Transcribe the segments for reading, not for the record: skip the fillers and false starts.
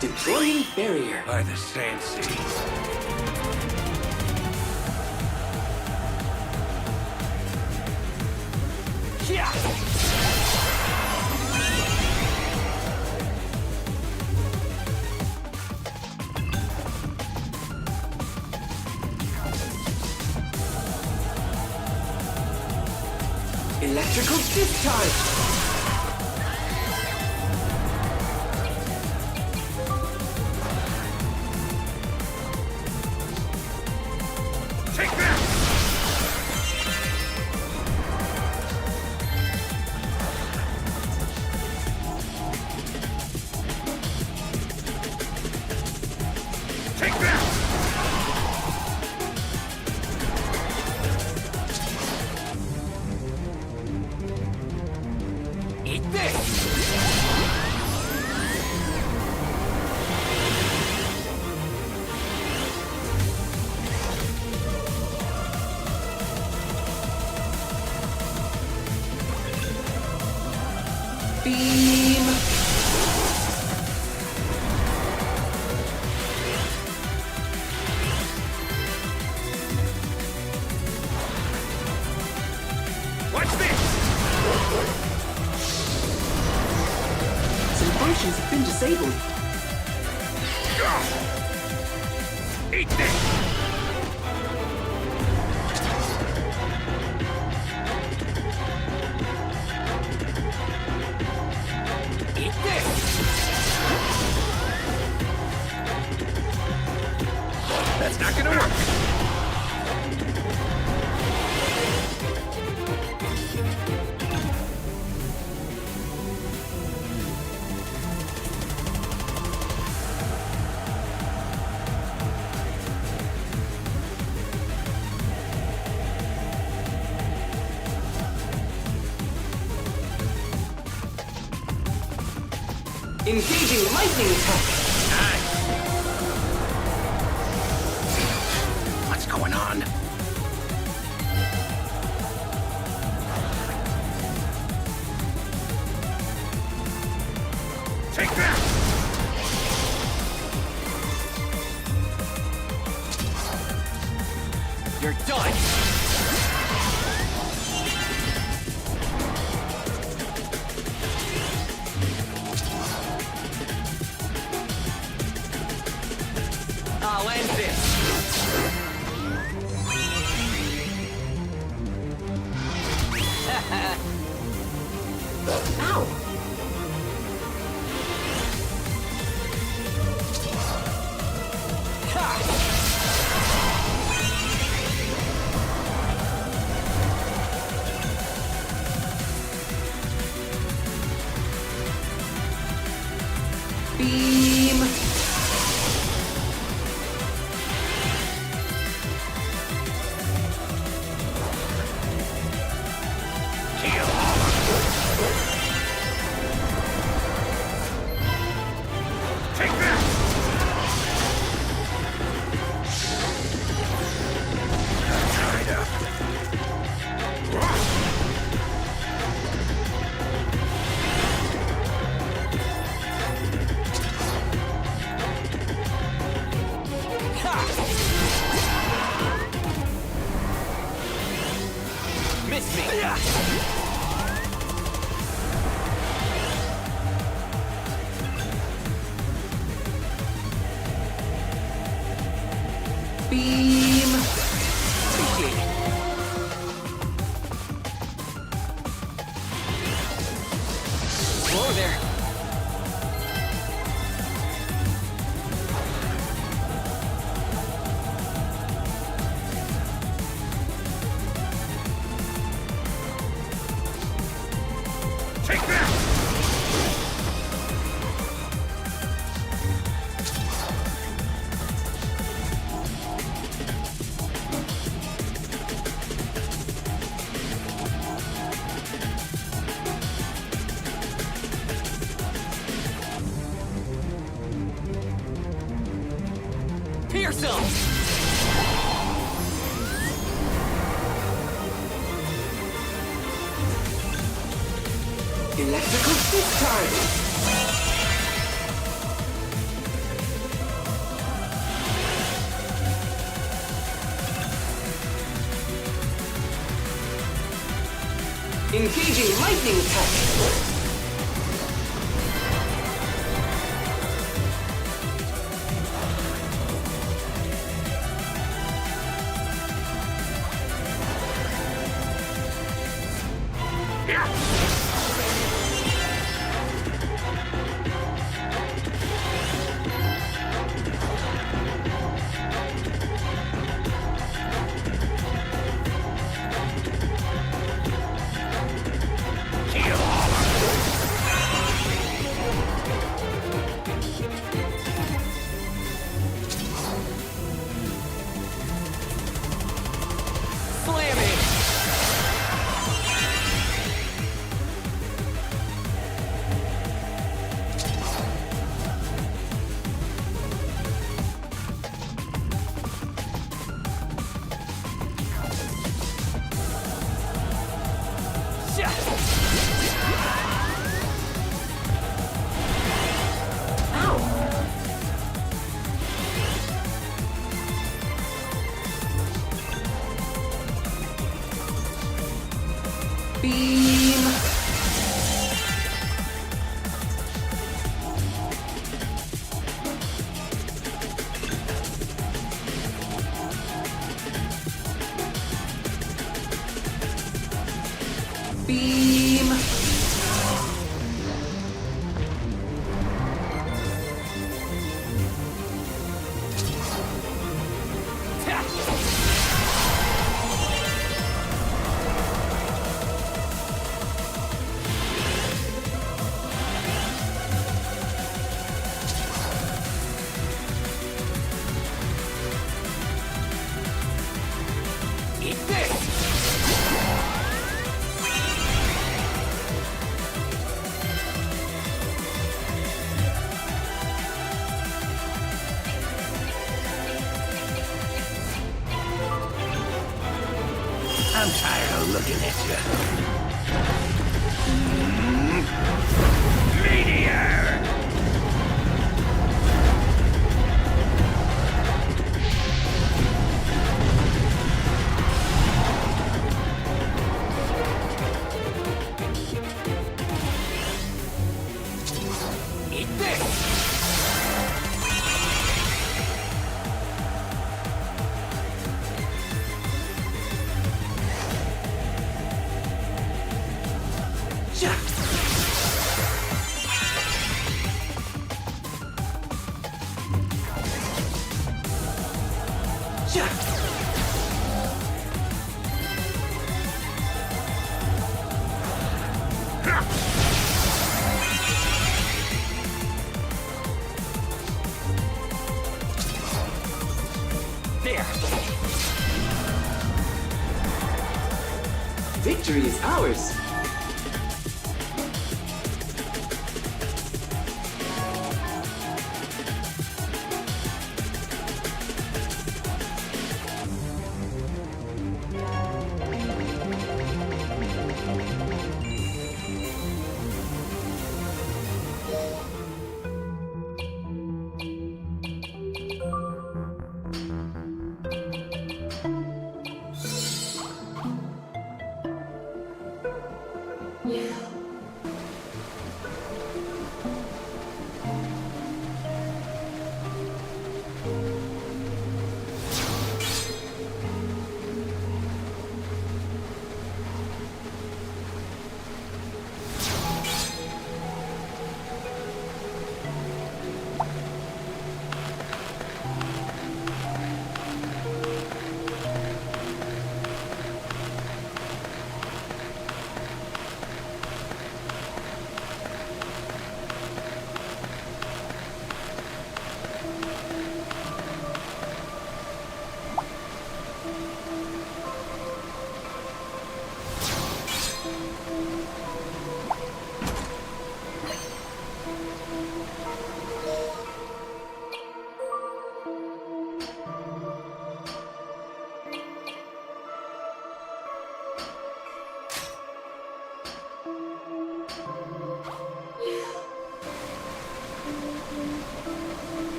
Deploying barrier. By the sand sea. Yeah. Electrical discharge. Beam! What's this? Some functions have been disabled. Eat this! That's not gonna work! Engaging lightning attack! What's going on? Take that! You're done! I'll end this! Ow! Beam. Appreciate it. Whoa there. Take that! Pierce him! Electrical discharge! Engaging lightning touch! Beam! Beam! Eat this! I'm tired of looking at you. Meteor! Eat this! Ja! Ja! There! Victory is ours!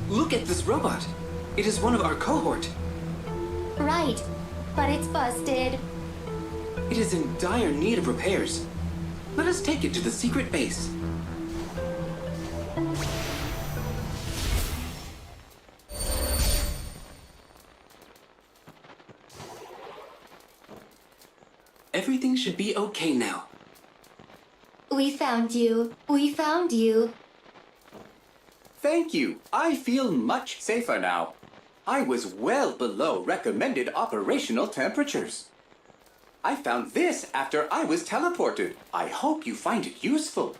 Look at this robot. It is one of our cohort. Right, but it's busted. It is in dire need of repairs. Let us take it to the secret base. Everything should be okay now. We found you. We found you. Thank you. I feel much safer now. I was well below recommended operational temperatures. I found this after I was teleported. I hope you find it useful.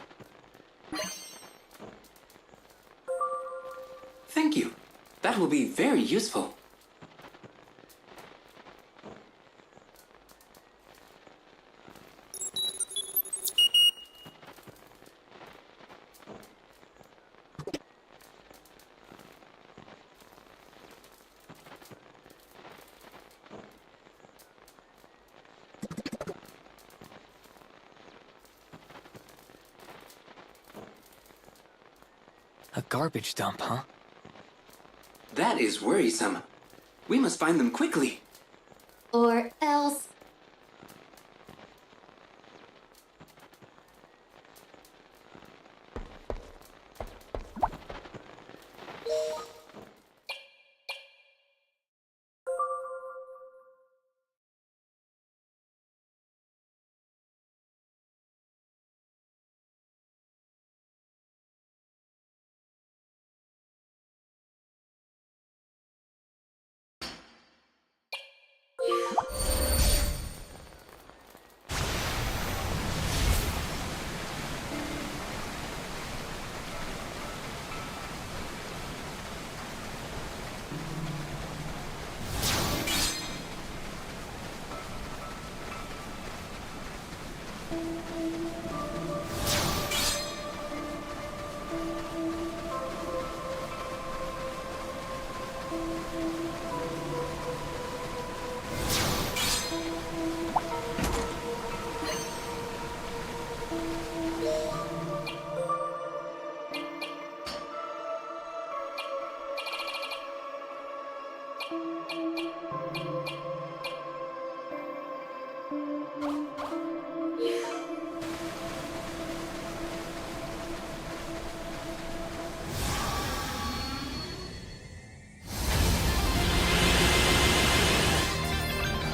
Thank you. That will be very useful. A garbage dump, huh? That is worrisome. We must find them quickly. Or else.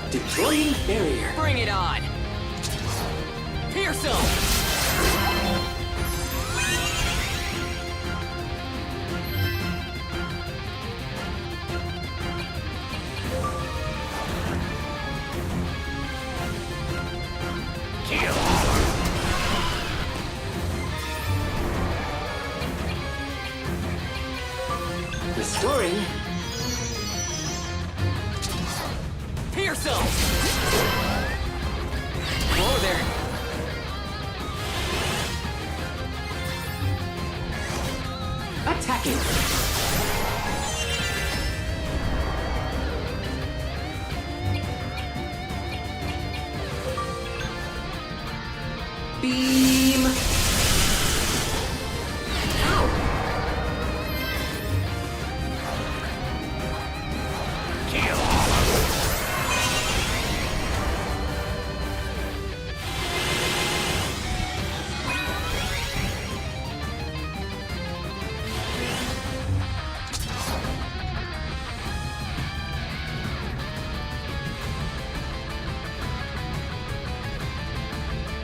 Deploying barrier. Bring it on! Pierce him! Restoring. Pierce him! Whoa there! Attacking. Beam. Ow.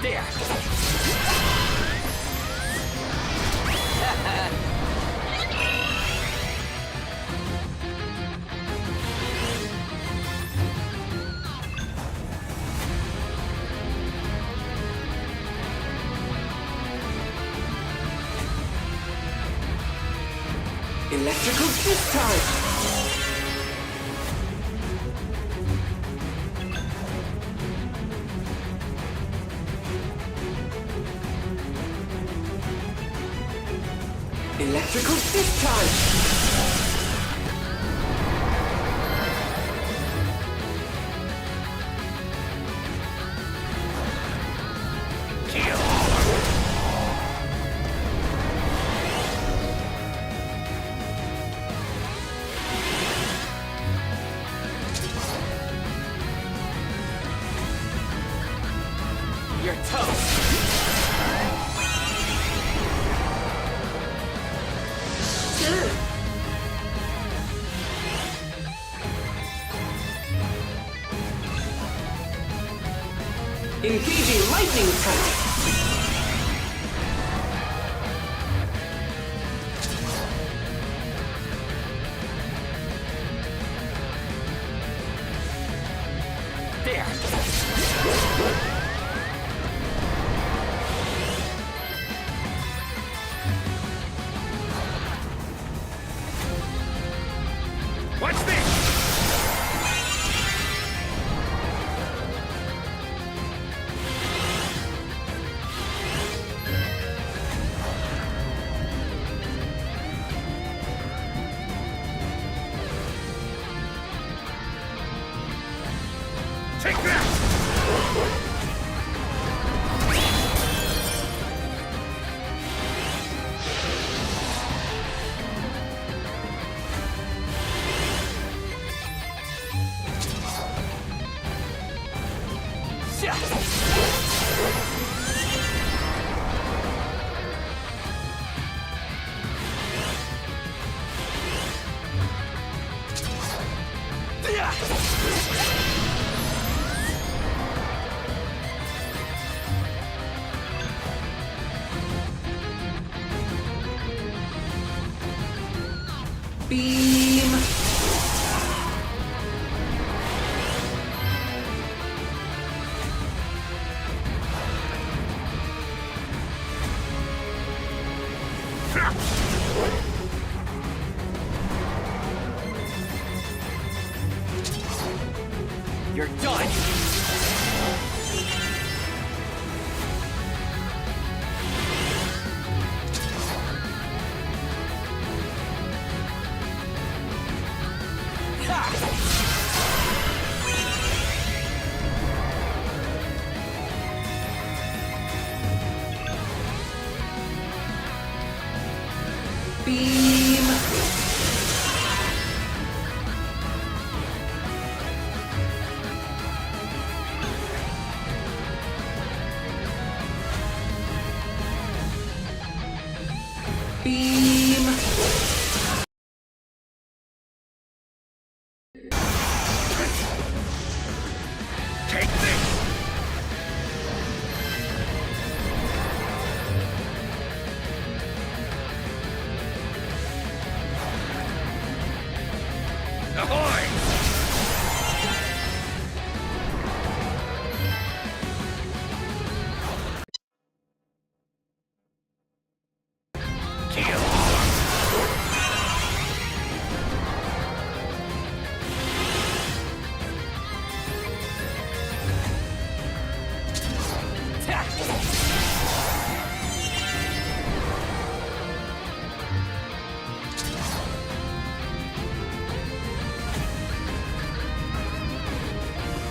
There! Electrical discharge. Electrical discharge! You're toast! Engaging lightning attack! There! Watch this! Take that! Beam! You're done! Beam! Beam! Take this! Ahoy! Kill!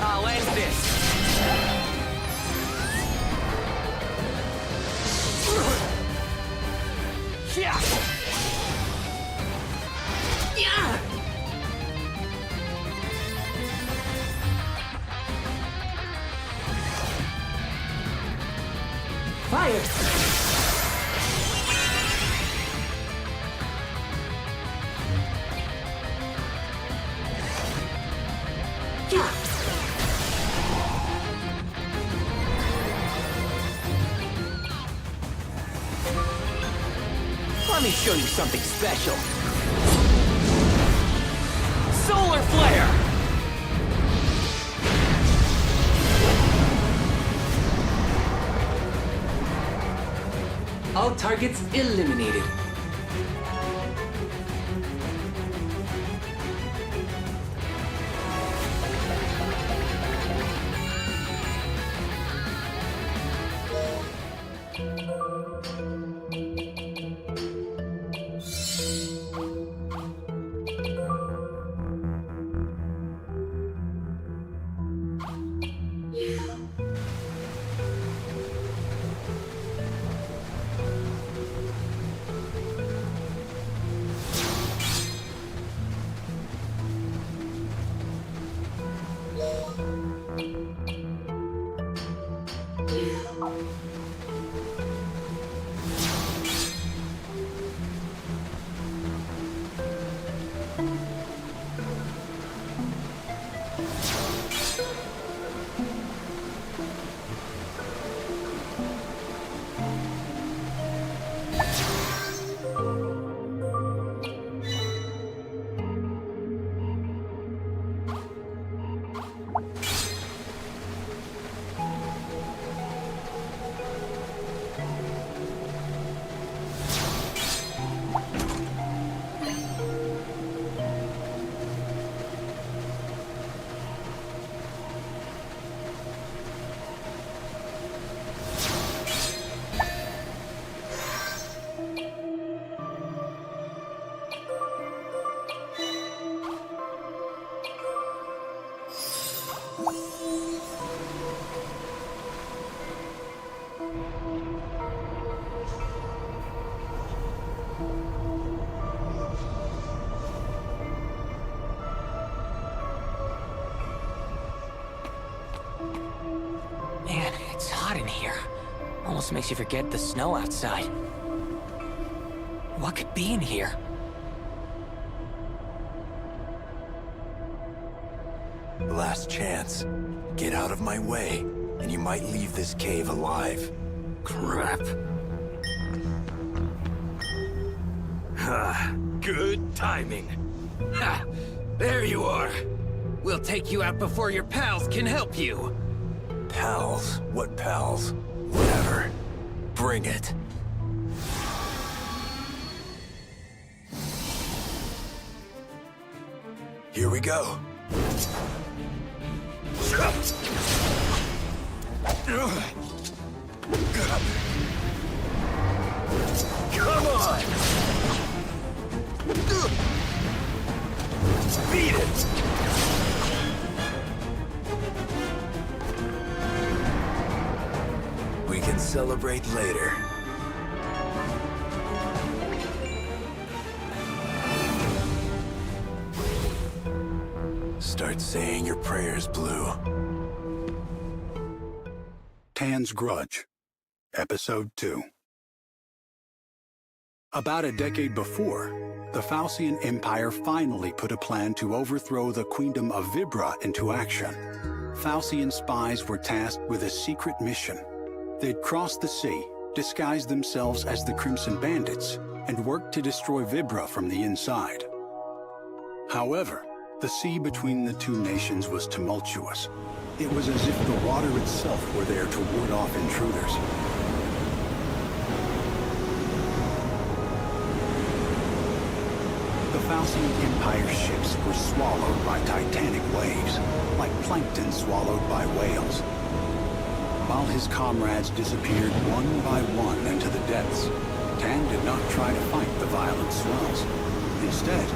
I'll end this! Yeah! Yeah! Fire! Yeah! Let me show you something special. Solar Flare! All targets eliminated. Man, it's hot in here. Almost makes you forget the snow outside. What could be in here? Last chance. Get out of my way, and you might leave this cave alive. Crap. Good timing. Ha! There you are. We'll take you out before your pals can help you. Pals? What pals? Whatever. Bring it. Here we go. Come on! Beat it! We can celebrate later. Start saying your prayers, Blue. Tan's Grudge, Episode 2. About a decade before, the Falsian Empire finally put a plan to overthrow the Queendom of Vibra into action. Falsian spies were tasked with a secret mission. They'd cross the sea, disguise themselves as the Crimson Bandits, and work to destroy Vibra from the inside. However, the sea between the two nations was tumultuous. It was as if the water itself were there to ward off intruders. The Falsian Empire's ships were swallowed by titanic waves, like plankton swallowed by whales. While his comrades disappeared one by one into the depths, Tan did not try to fight the violent swells. Instead,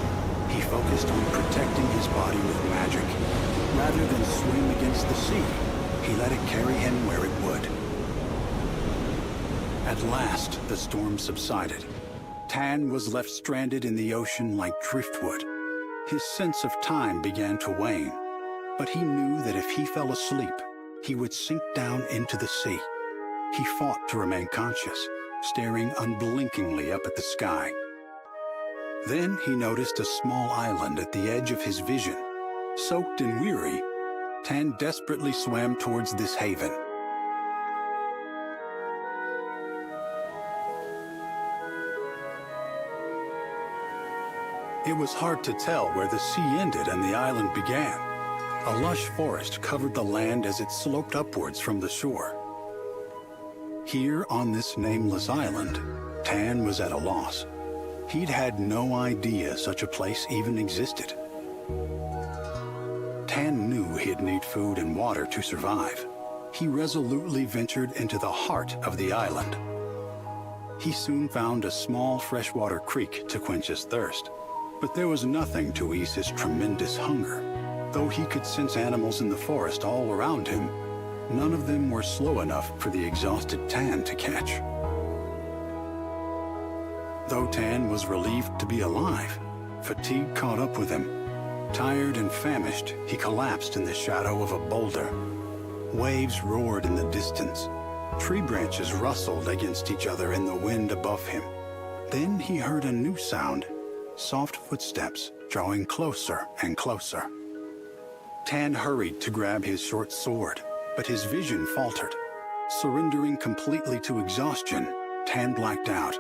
he focused on protecting his body with magic. Rather than swim against the sea, he let it carry him where it would. At last, the storm subsided. Tan was left stranded in the ocean like driftwood. His sense of time began to wane, but he knew that if he fell asleep, he would sink down into the sea. He fought to remain conscious, staring unblinkingly up at the sky. Then he noticed a small island at the edge of his vision. Soaked and weary, Tan desperately swam towards this haven. It was hard to tell where the sea ended and the island began. A lush forest covered the land as it sloped upwards from the shore. Here on this nameless island, Tan was at a loss. He'd had no idea such a place even existed. Tan knew he'd need food and water to survive. He resolutely ventured into the heart of the island. He soon found a small freshwater creek to quench his thirst, but there was nothing to ease his tremendous hunger. Though he could sense animals in the forest all around him, none of them were slow enough for the exhausted Tan to catch. Though Tan was relieved to be alive, fatigue caught up with him. Tired and famished, he collapsed in the shadow of a boulder. Waves roared in the distance. Tree branches rustled against each other in the wind above him. Then he heard a new sound, soft footsteps drawing closer and closer. Tan hurried to grab his short sword, but his vision faltered. Surrendering completely to exhaustion, Tan blacked out.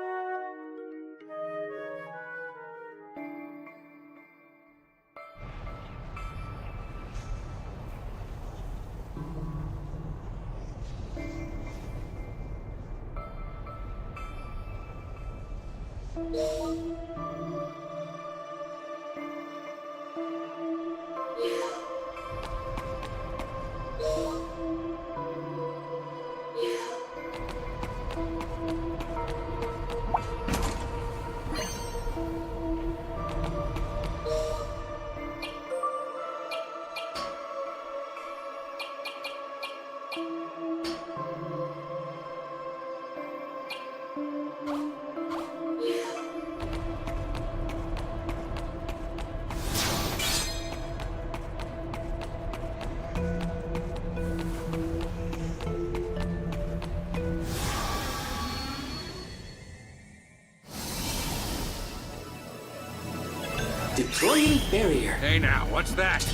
Destroying barrier. Hey now, what's that?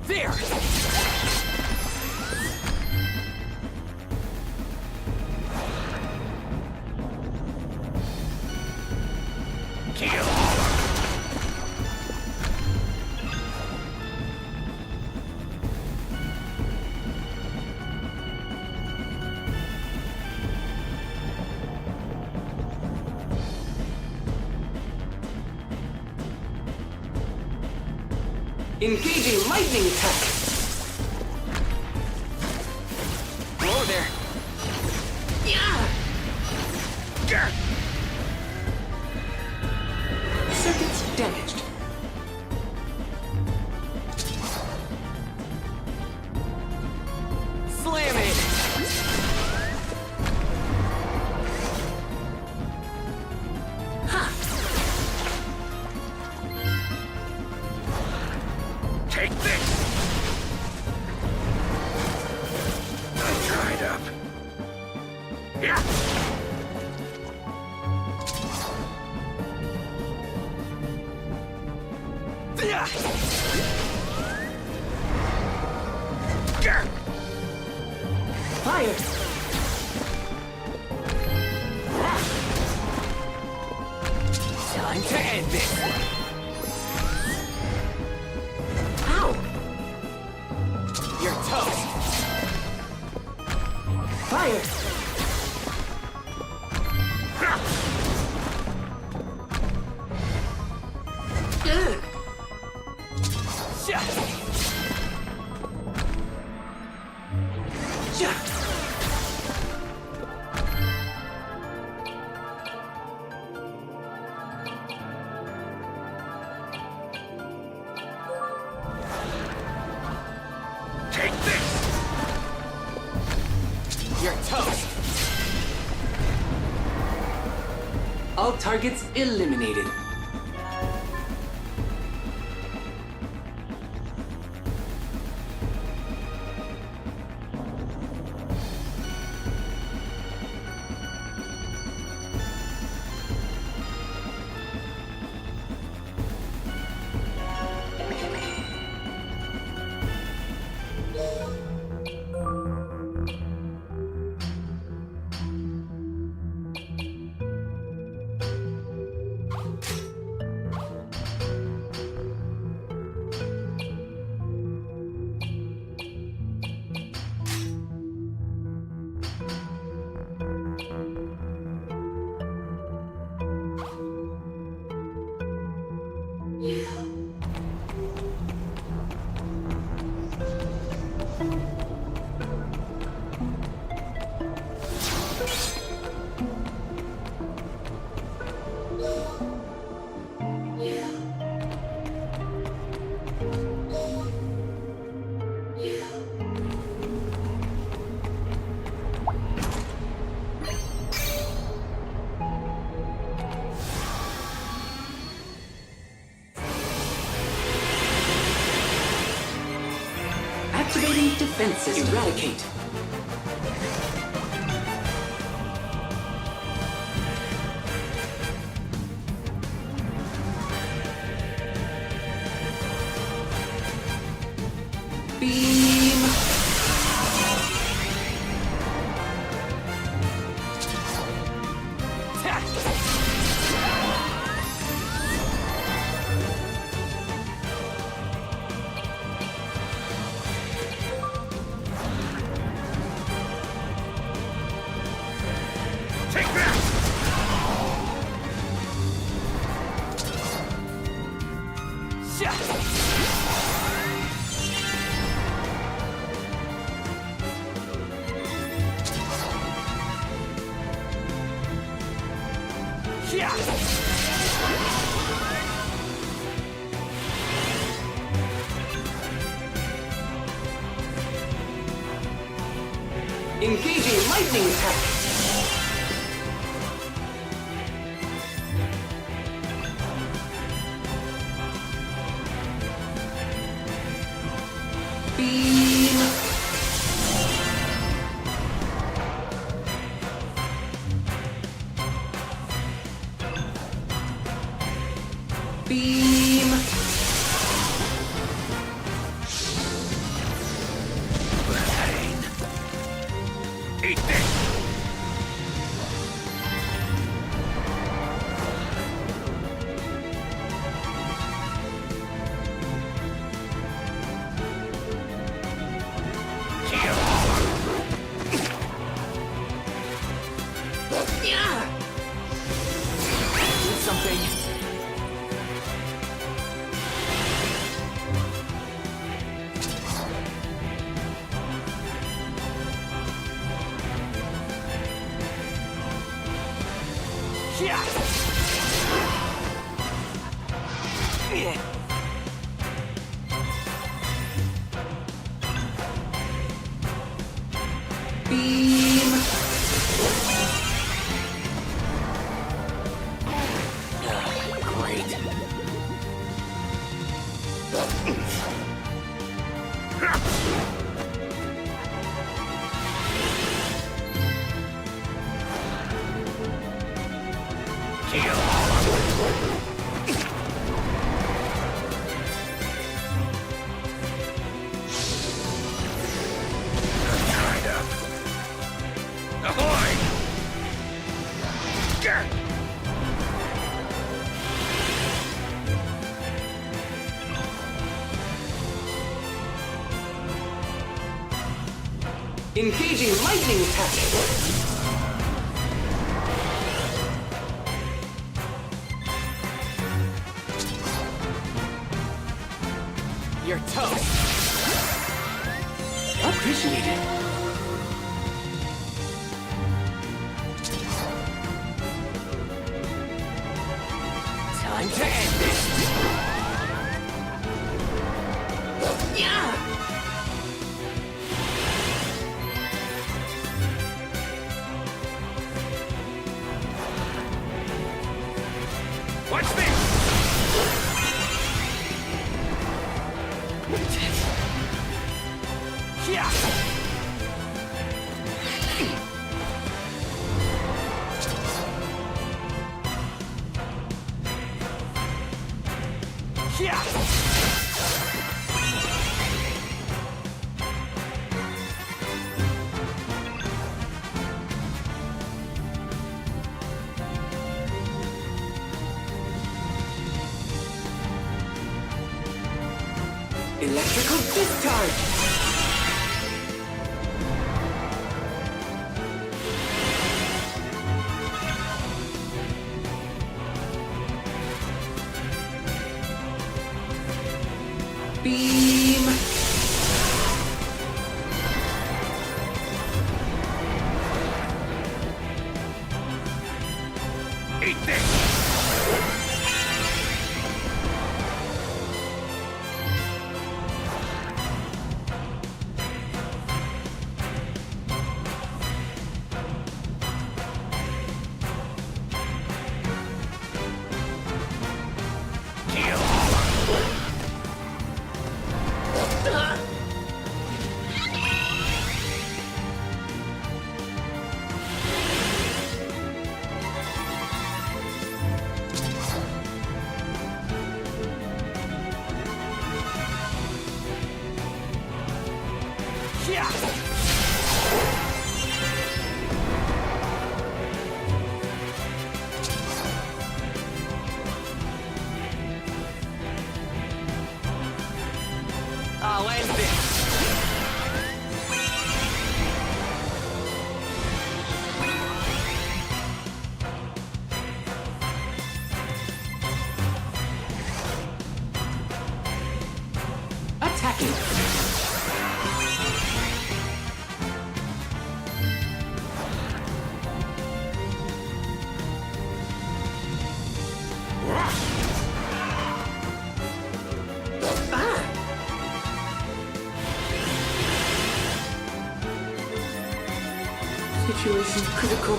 There! Kill. Engaging lightning attack. Whoa there! Circuits damaged. Slam it! Take this! I'm dried up. Yeah! Fire. Time to end this! Ow. You're toast! Fire. Ugh. Shut! Ja. Take this! You're toast! All targets eliminated. Activating defenses. Eradicate. Beam. Take that! Engaging lightning attack. Beam. Beam! Pain. Eat this! Beam! Great. Ahoy! Engaging lightning attack! You're toast. Appreciate it. Time to end this. Watch this! Yeah. Yeah. Electrical discharge! Beam! Eat this! I'll end this. Attacking! Situation critical.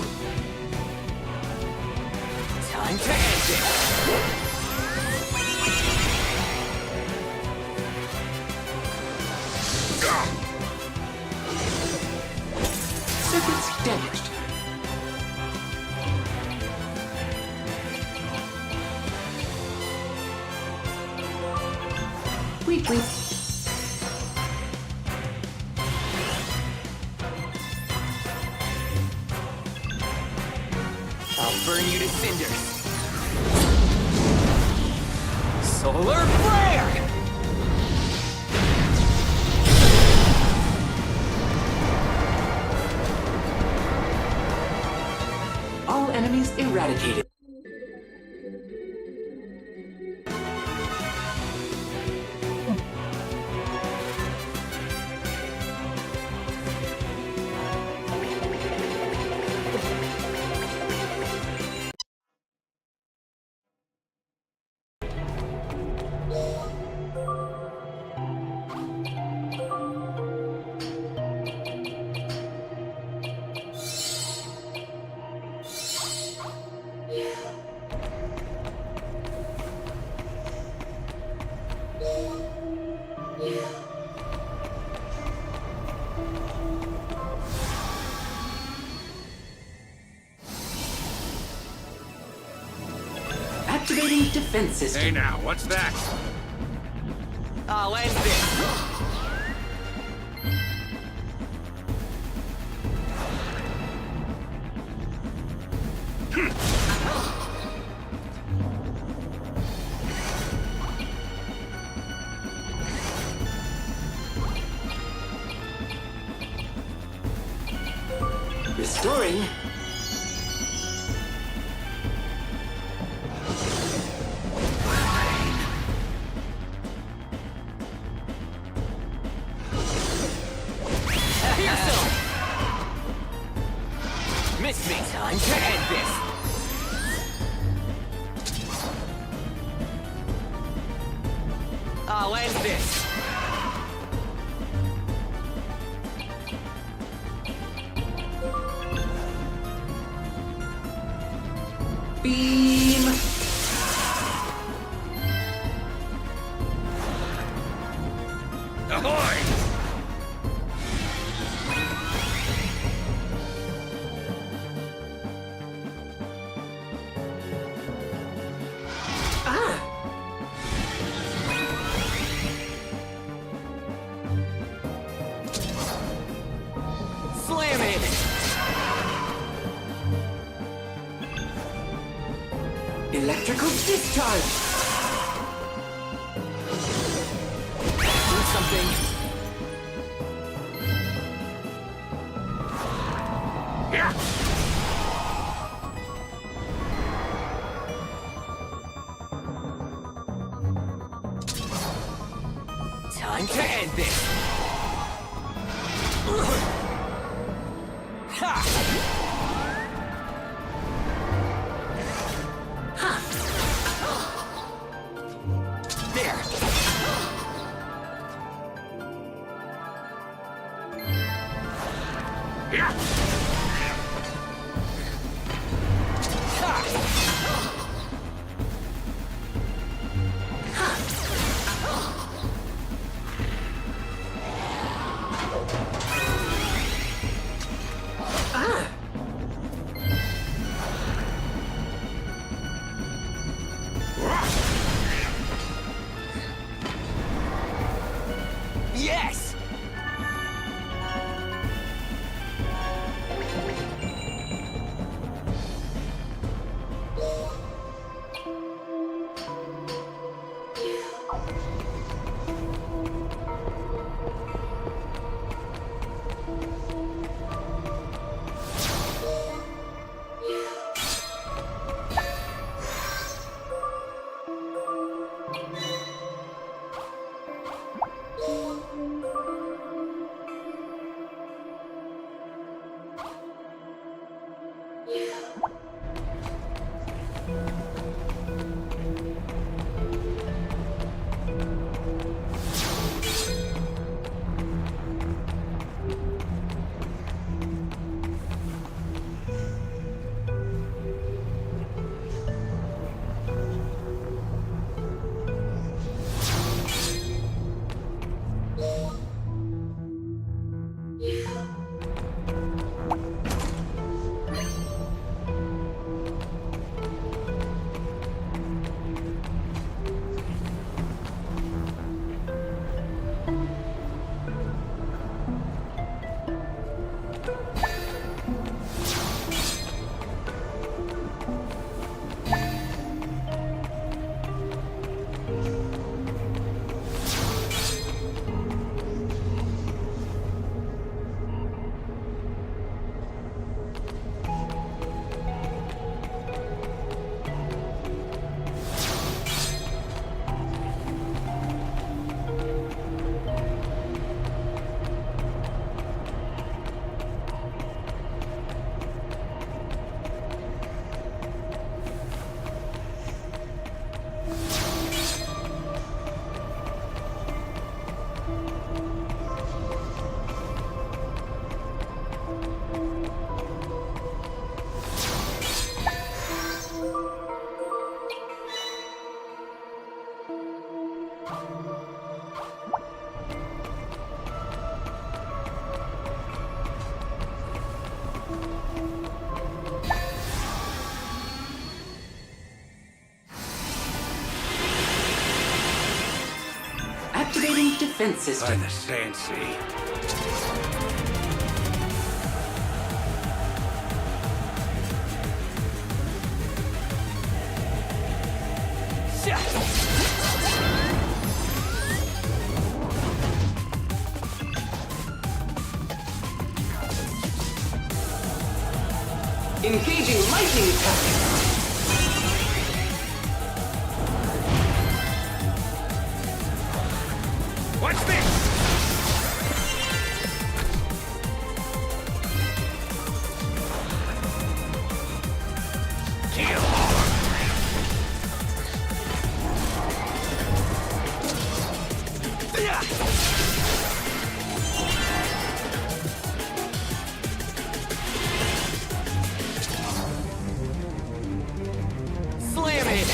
Time to end it. Circuits damaged. deeply. I'll burn you to cinders. Solar flare! All enemies eradicated. Activating defense system. Hey now, what's that? I'll end this. Restoring. Miss me. Time to end this. I'll end this. Beam. Ahoy! Slam it. Electrical discharge. Do something. Yeah. Time to end this. Ha! There. Yeah. Yes! defense By system. the Sensei. Engaging lightning attack. Watch this! Slam it!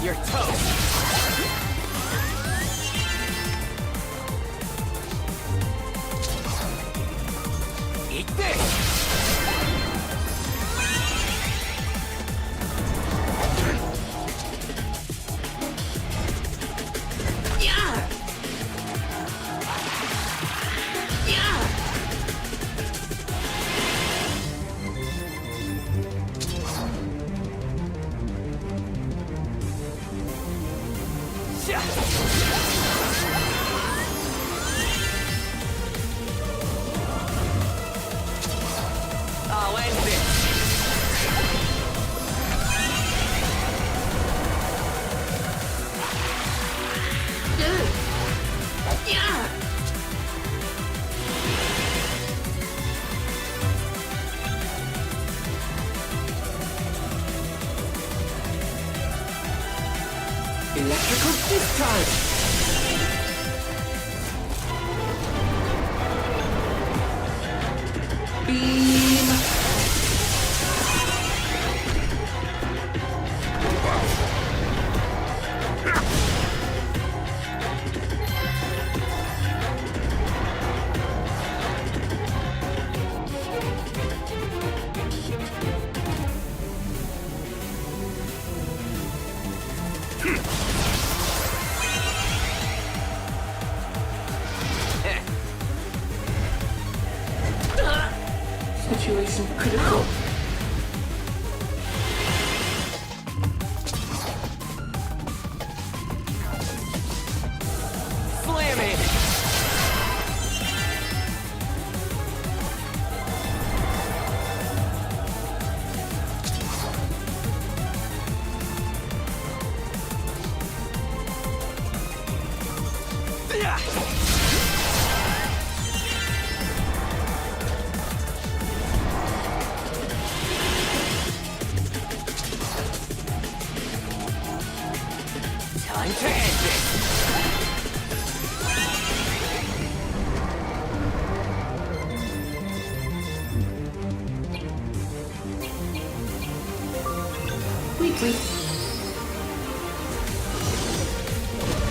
You're toast! Eat this! I'll end this! Electrical discharge. Beam. Situation critical. Slam it! Time to end this! Wait.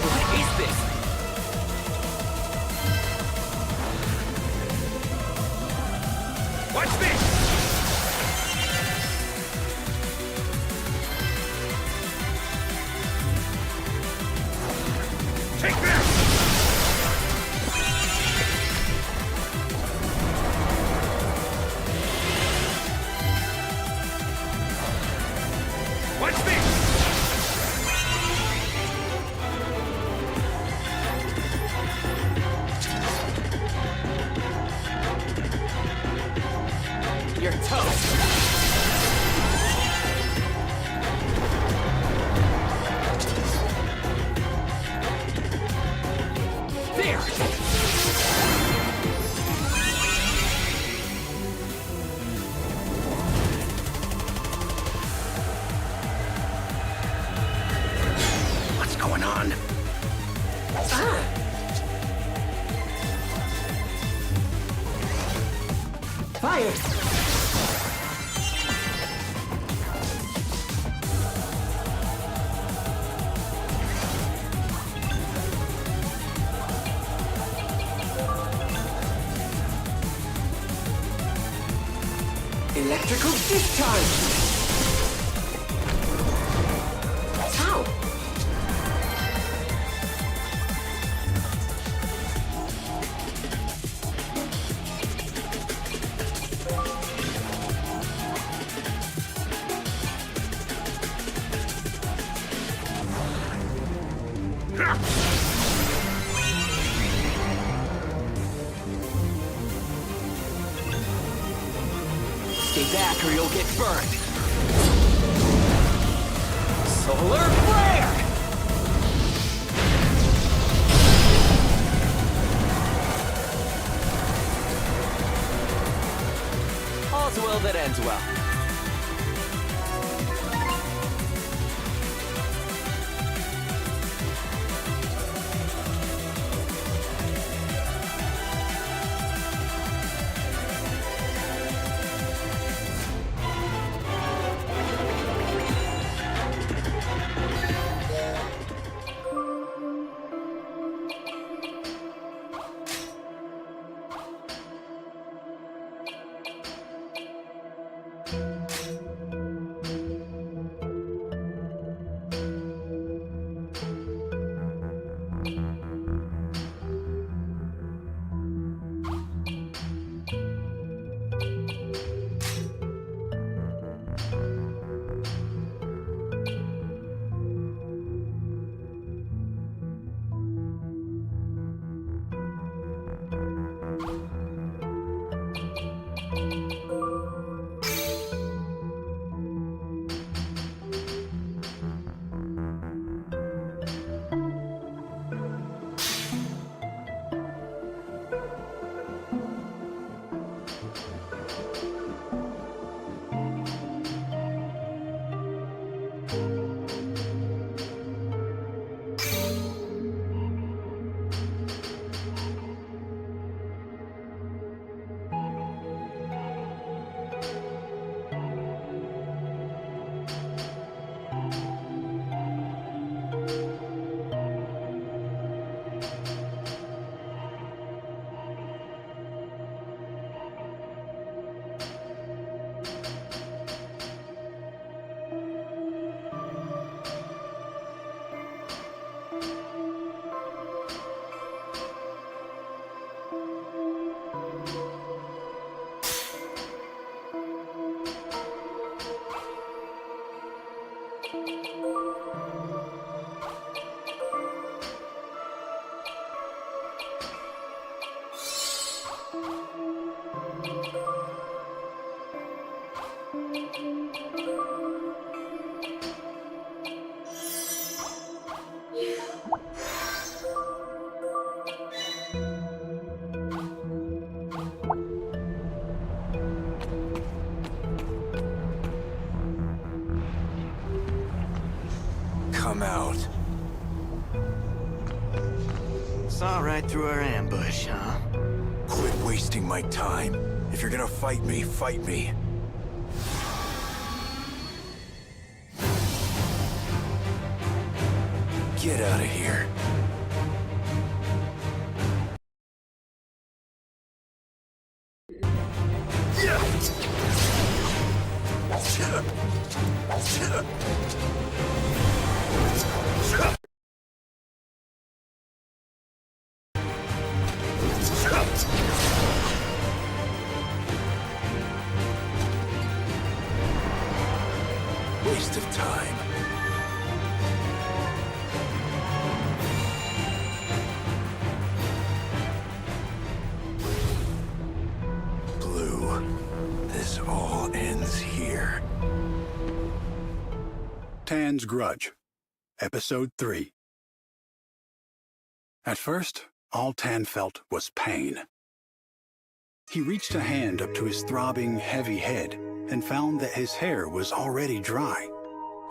What is this? tired! Electrical discharge! How? Stay back or you'll get burned. Solar flare! All's well that ends well. Come out. Saw right through our ambush, huh? Quit wasting my time. If you're gonna fight me, fight me. Get out of here. Waste of time. Blue, this all ends here. Tan's Grudge, Episode 3. At first, all Tan felt was pain. He reached a hand up to his throbbing, heavy head and found that his hair was already dry.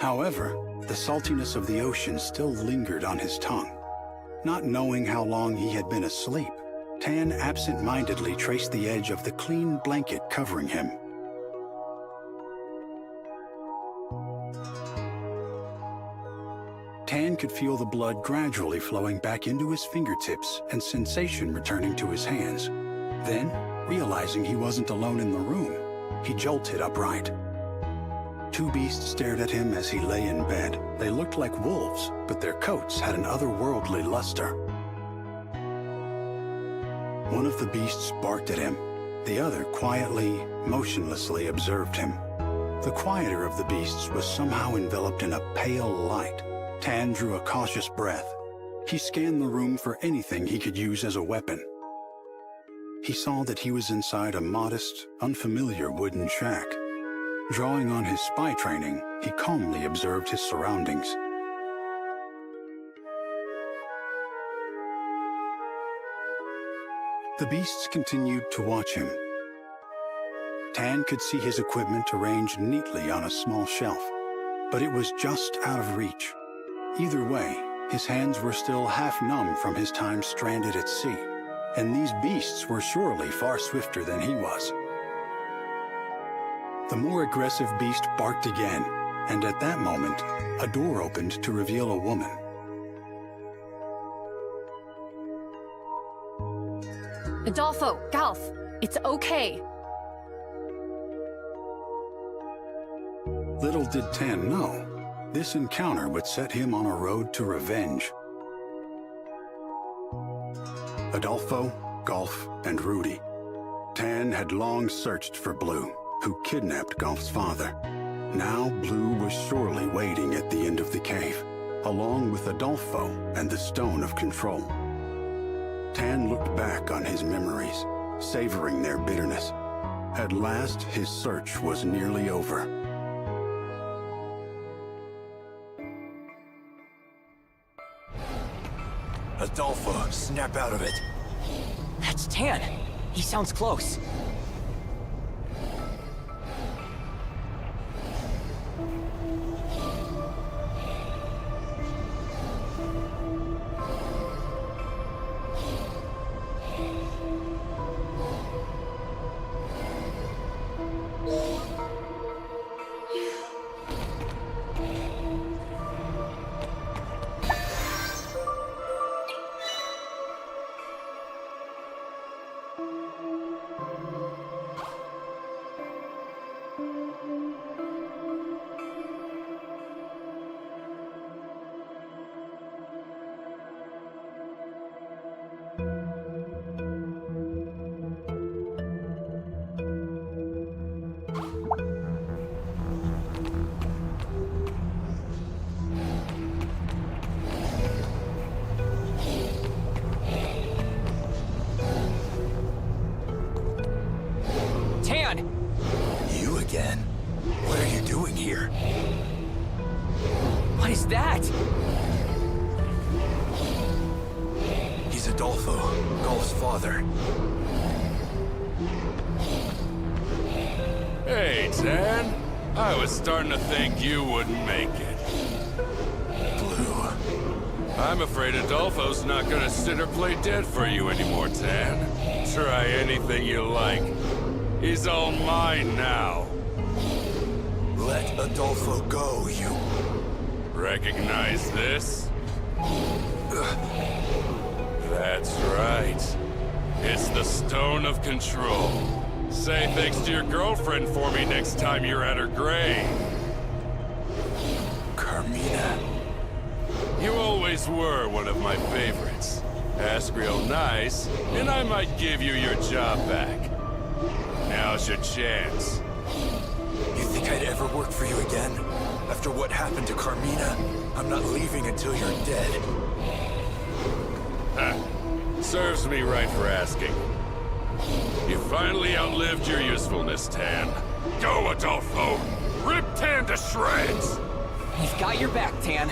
However, the saltiness of the ocean still lingered on his tongue. Not knowing how long he had been asleep, Tan absent-mindedly traced the edge of the clean blanket covering him. Tan could feel the blood gradually flowing back into his fingertips and sensation returning to his hands. Then, realizing he wasn't alone in the room, he jolted upright. Two beasts stared at him as he lay in bed. They looked like wolves, but their coats had an otherworldly luster. One of the beasts barked at him. The other quietly, motionlessly observed him. The quieter of the beasts was somehow enveloped in a pale light. Tan drew a cautious breath. He scanned the room for anything he could use as a weapon. He saw that he was inside a modest, unfamiliar wooden shack. Drawing on his spy training, he calmly observed his surroundings. The beasts continued to watch him. Tan could see his equipment arranged neatly on a small shelf, but it was just out of reach. Either way, his hands were still half numb from his time stranded at sea, and these beasts were surely far swifter than he was. The more aggressive beast barked again, and at that moment, a door opened to reveal a woman. Adolfo, Golf, it's okay. Little did Tan know, this encounter would set him on a road to revenge. Adolfo, Golf, and Rudy. Tan had long searched for Blue, who kidnapped Golf's father. Now Blue was surely waiting at the end of the cave, along with Adolfo and the Stone of Control. Tan looked back on his memories, savoring their bitterness. At last, his search was nearly over. Adolfo, snap out of it. That's Tan. He sounds close. You again? What are you doing here? What is that? He's Adolfo, Golf's father. Hey, Tan. I was starting to think you wouldn't make it. Blue. I'm afraid Adolfo's not gonna sit or play dead for you anymore, Tan. Try anything you like. He's all mine now. Let Adolfo go, you... Recognize this? That's right. It's the Stone of Control. Say thanks to your girlfriend for me next time you're at her grave. Carmina. You always were one of my favorites. Ask real nice, and I might give you your job back. Now's your chance. You think I'd ever work for you again? After what happened to Carmina? I'm not leaving until you're dead. Serves me right for asking. You finally outlived your usefulness, Tan. Go, Adolfo! Rip Tan to shreds! We've got your back, Tan.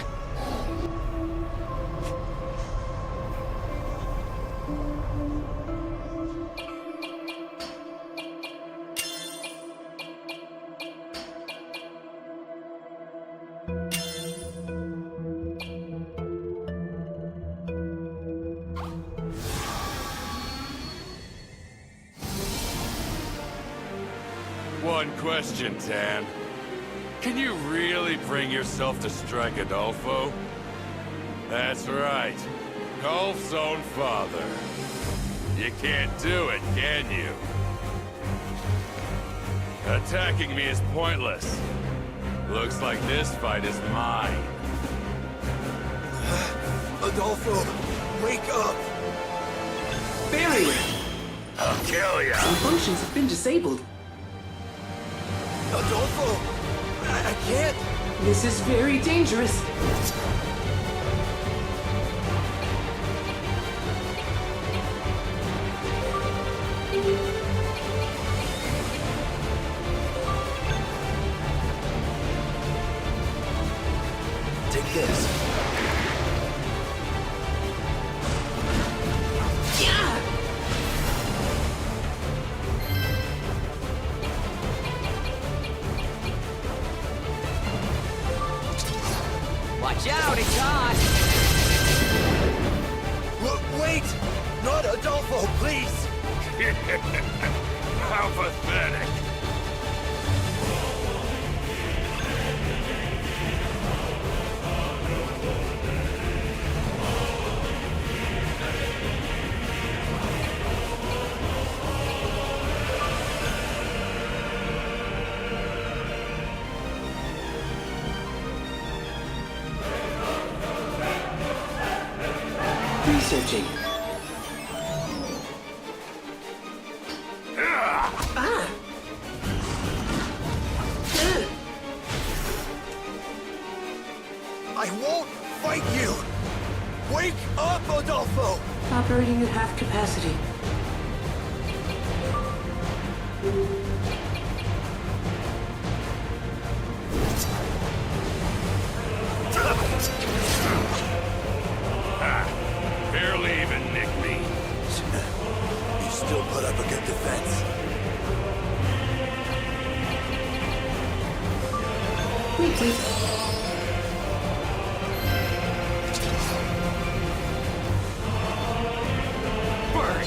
one question, Tan. Can you really bring yourself to strike Adolfo? That's right. Golf's own father. You can't do it, can you? Attacking me is pointless. Looks like this fight is mine. Adolfo, wake up! Barrier! I'll kill ya! Some functions have been disabled. Adolfo! I can't! This is very dangerous. Take this. Watch out, it's hot! Wait! Not Adolfo, please! How pathetic! Researching. I won't fight you! Wake up, Adolfo! Operating at half capacity. Barely even nicked me. You still put up a good defense. Weekly. Burn!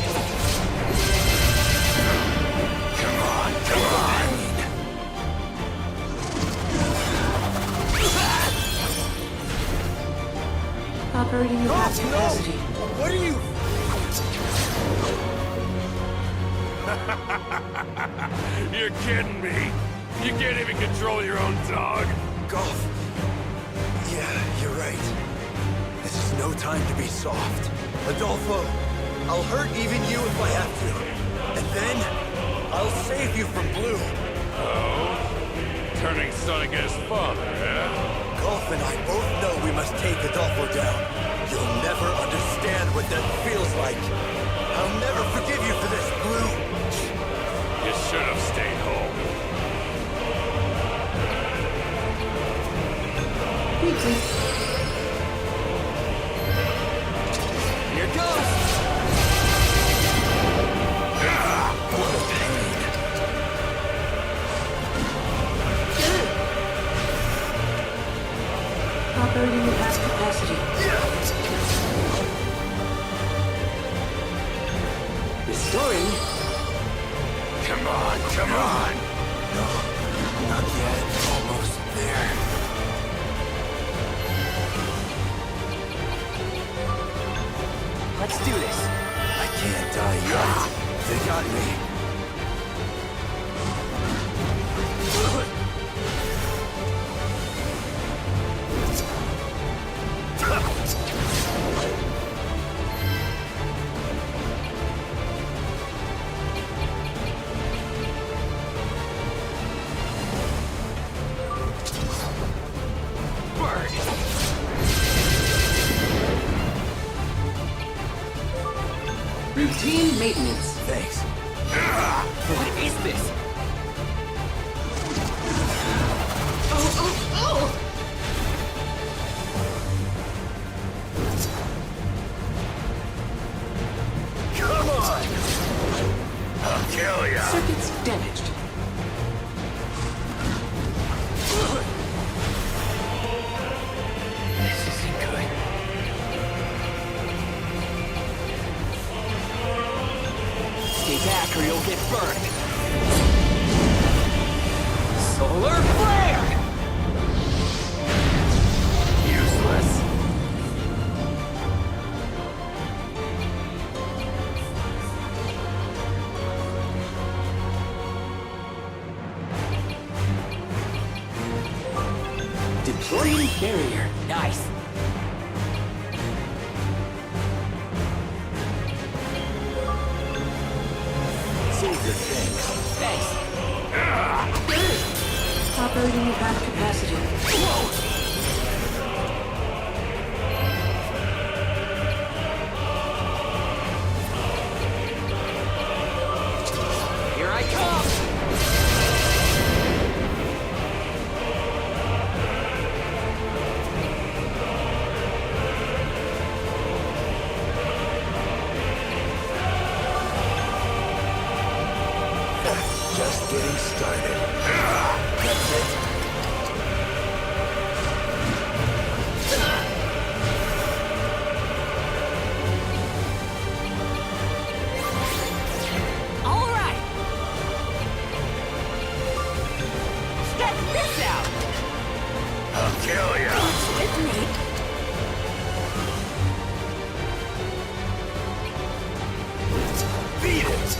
Come on, come on! Operating at half capacity. What are you... You're kidding me! You can't even control your own dog! Golf. Yeah, you're right. This is no time to be soft. Adolfo, I'll hurt even you if I have to. And then, I'll save you from Blue. Oh? Turning son against father, eh? Golf and I both know we must take Adolfo down. You'll never understand what that feels like. I'll never forgive you for this, Blue. You should have stayed home. Weekly. Here goes! What a pain. Operating at half capacity. Restoring. Come on, come on! No, not yet. Almost there. Let's do this. I can't die yet. They got me. Routine maintenance. Thanks. What is this? Come on! I'll kill ya! Circuits damaged. This isn't good. Stay back or you'll get burned. Solar flare! Useless. Deploying barrier. Nice. Save your things. Thanks. Operating at back capacity. Here I come! Just getting started. That's it. All right. Check this out. I'll kill ya. With me. Beat it!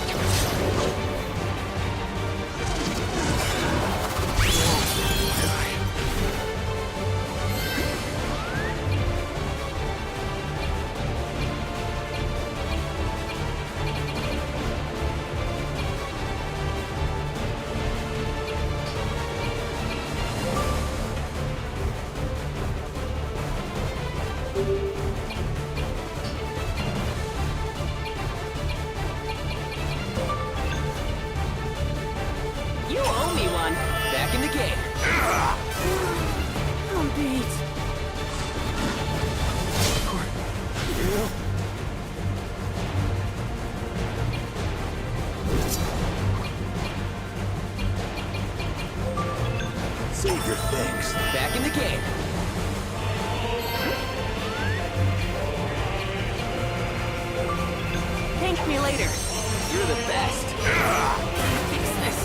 You owe me one. Back in the game. I'm beat. Save your things. Back in the game. Thank me later. You're the best. Fix this.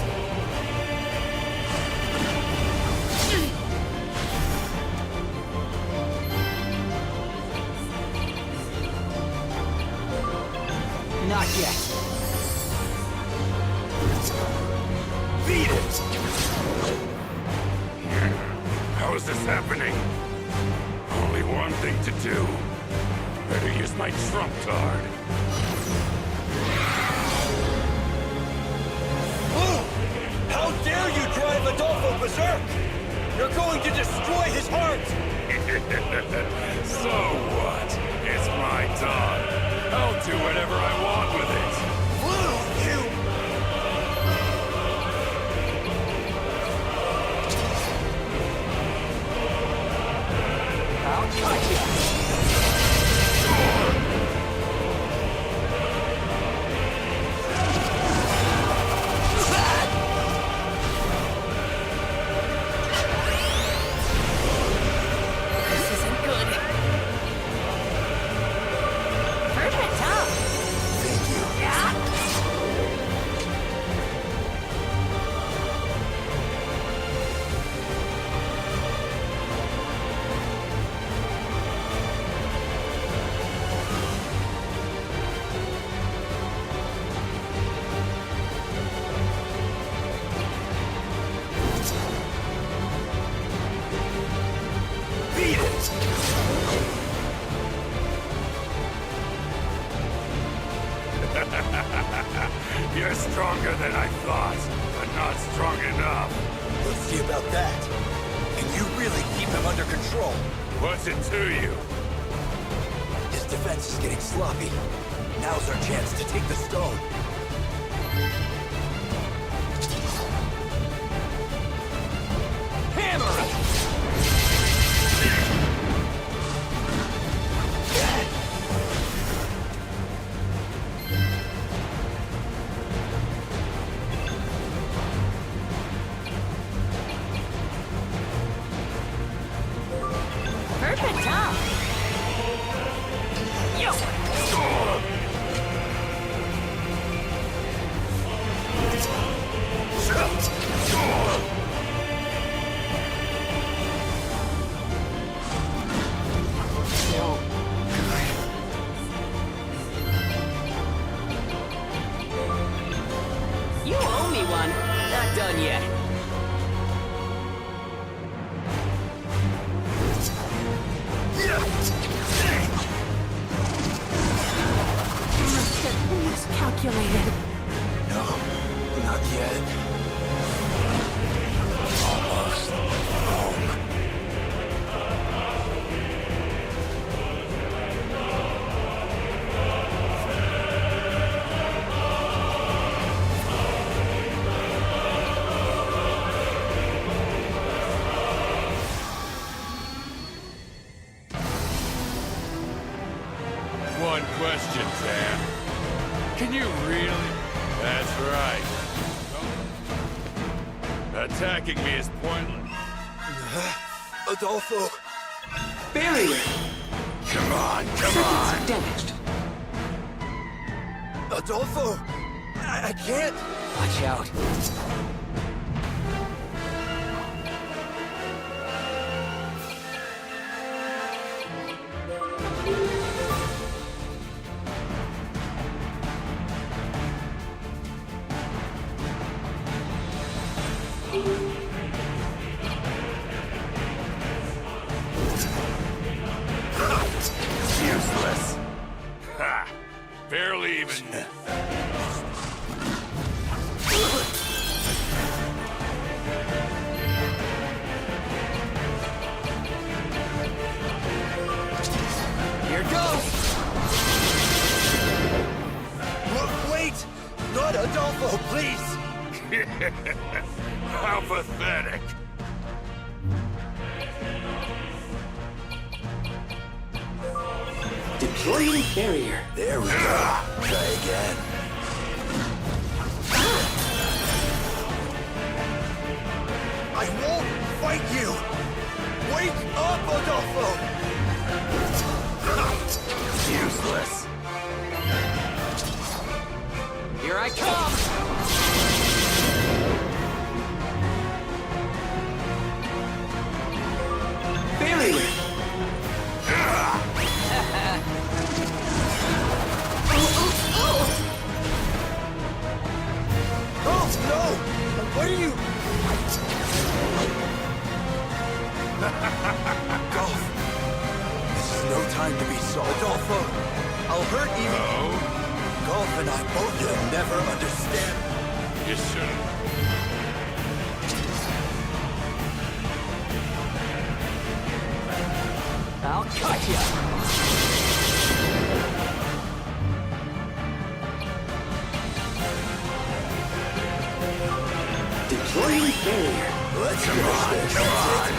Not yet. Beat it! How is this happening? Only one thing to do. Better use my trump card. Blue! How dare you drive Adolfo berserk! You're going to destroy his heart! So what? It's my dog. I'll do whatever I want with it. Blue, you... I'll cut you. This isn't good. Perfect, huh? Thank you. Beat it! You're stronger than I thought, but not strong enough. Let's see about that. Can you really keep him under control? What's it to you? His defense is getting sloppy. Now's our chance to take the stone. Hammer it! Perfect, huh? Yo! done yet. Miscalculated. No, not yet. Almost home. One question, Sam. Can you really? That's right. Attacking me is pointless. Adolfo! Barrier! Come on, come Circuits on! damaged. Adolfo! I can't! Watch out. Useless. Ha! Barely even. Here goes! Wait! Not Adolfo, please! How pathetic. Deploying barrier. There we go. Try again. I won't fight you! Wake up, Adolfo! Useless. Here I come! Barrier! Oh, no! What are you... Golf. This is no time to be soft. Adolfo, I'll hurt you. Oh? Golf and I both will never understand. You shouldn't. I'll cut ya! Deploying barrier. Let's finish this. Come on!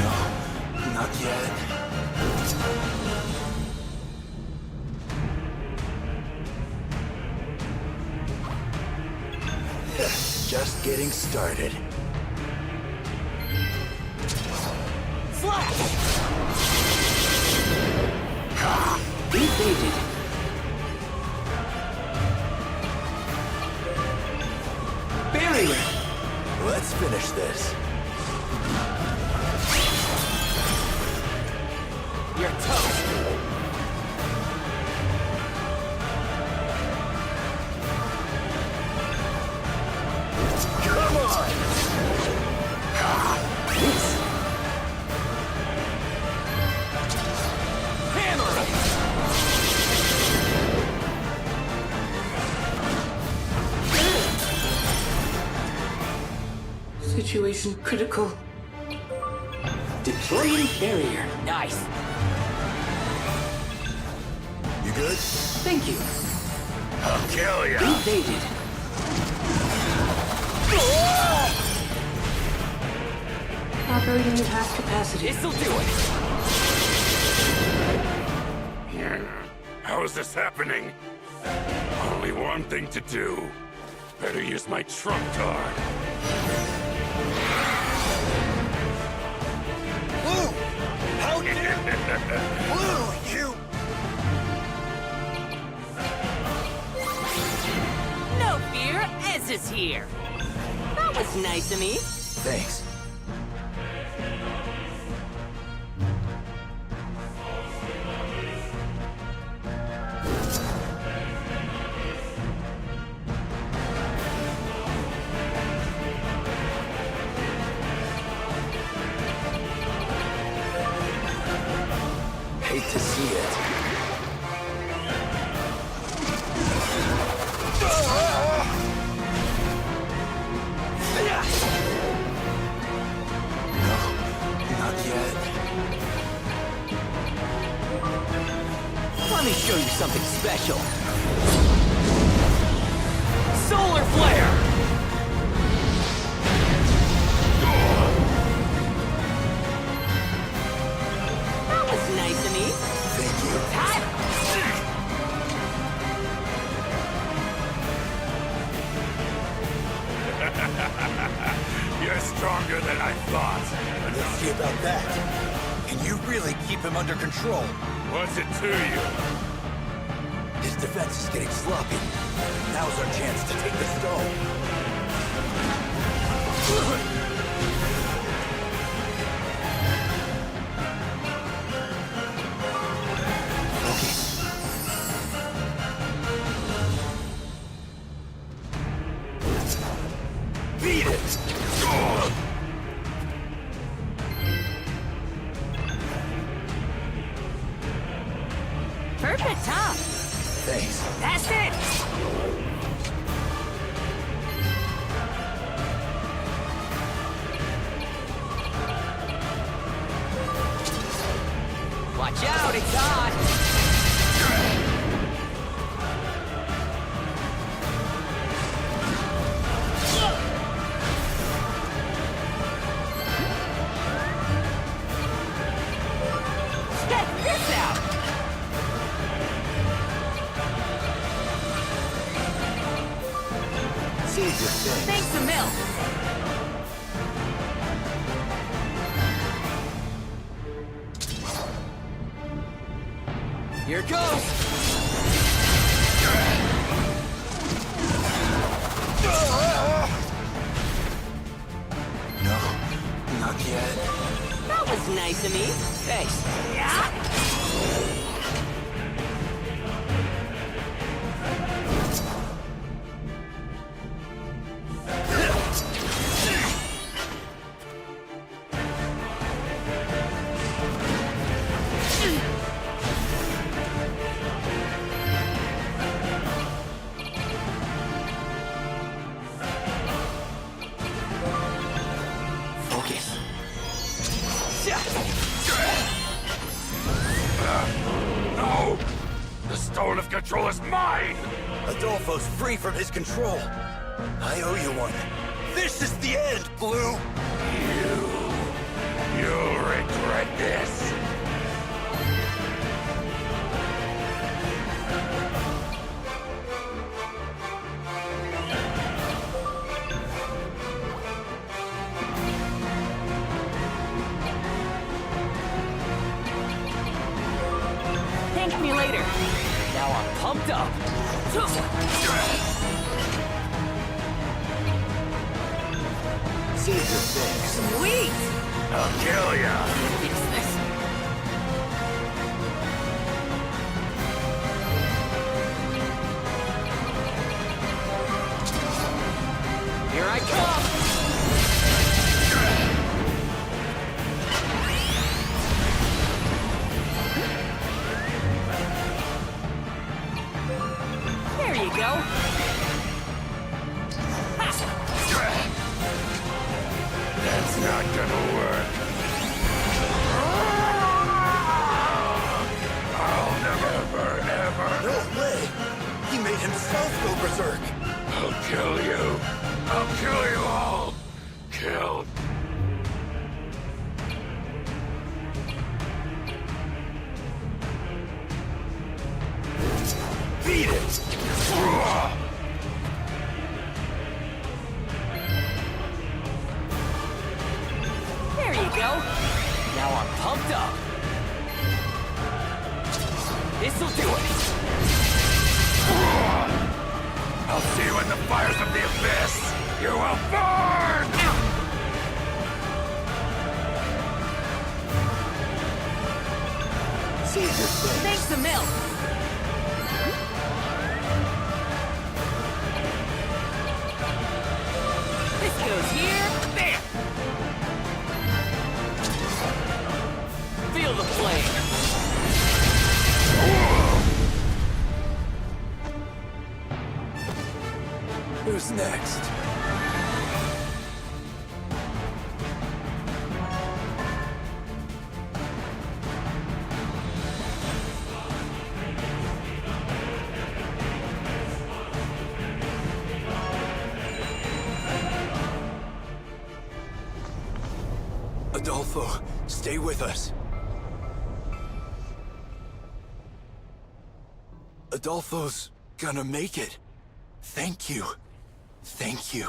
No, not yet. Just getting started. Slash! Evaded. Barrier. Let's finish this. You're toast! Come on! This. Hammer it! Situation critical. Deploying barrier. Nice! You good? Thank you. I'll kill you. Evaded. Operating at half capacity. This'll do it! How is this happening? Only one thing to do. Better use my trump card. Blue! How dare... Blue, you... No fear, Ez is here. That was nice of me. Thanks. hate to see it. No, not yet. Let me show you something special. Solar flare! That was nice of me. Thank you. You're stronger than I thought. Let's see about that. Can you really keep him under control? What's it to you? His defense is getting sloppy. Now's our chance to take the stone. Beat it! Perfect, huh? Thanks. That's it! Watch out, it's hot! Check this out! Save your things. Thanks a mil. Here it goes! No, not yet. That was nice of me. Thanks. Focus. No! The Stone of Control is mine! Adolfo's free from his control. I owe you one. This is the end, Blue! You'll regret this! Thank me later. Now I'm pumped up. Save your things. Sweet! I'll kill ya! Fix this. Here I come! There you go. That's not gonna work. I'll never, ever... No way! He made himself go berserk! I'll kill you. I'll kill you all. Kill. Beat it! There you go. Now I'm pumped up. This'll do it. I'll see you in the fires of the abyss. You will burn! Save your things. Thanks a mil. This goes here. There. Feel the flame. Adolfo, stay with us. Adolfo's gonna make it. Thank you. Thank you.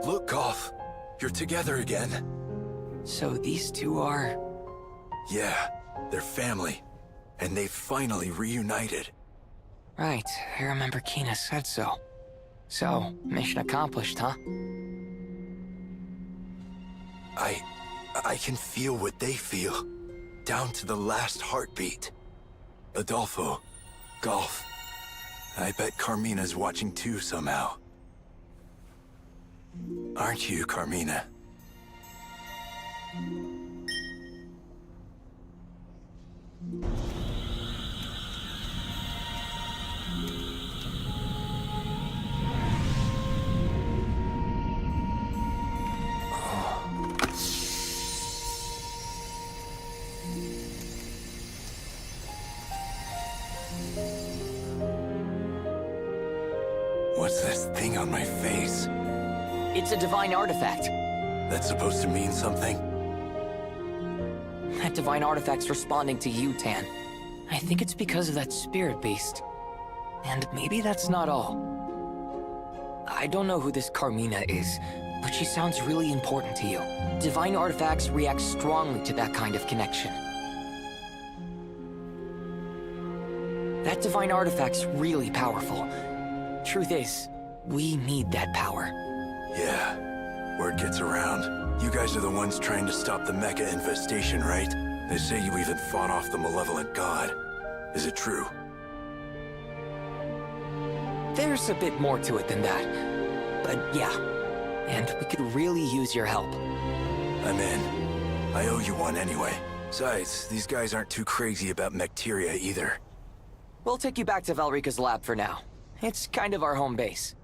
Look, Golf. You're together again. So these two are... Yeah, they're family. And they've finally reunited. Right, I remember Kina said so. So, mission accomplished, huh? I can feel what they feel. Down to the last heartbeat. Adolfo, Golf. I bet Carmina's watching too somehow. Aren't you, Carmina? What's this thing on my face? It's a divine artifact. That's supposed to mean something? That divine artifact's responding to you, Tan. I think it's because of that spirit beast. And maybe that's not all. I don't know who this Carmina is, but she sounds really important to you. Divine artifacts react strongly to that kind of connection. That divine artifact's really powerful. Truth is, we need that power. Yeah, word gets around. You guys are the ones trying to stop the mecha infestation, right? They say you even fought off the malevolent god. Is it true? There's a bit more to it than that. But yeah, and we could really use your help. I'm in. I owe you one anyway. Besides, these guys aren't too crazy about Mecteria either. We'll take you back to Valrika's lab for now. It's kind of our home base.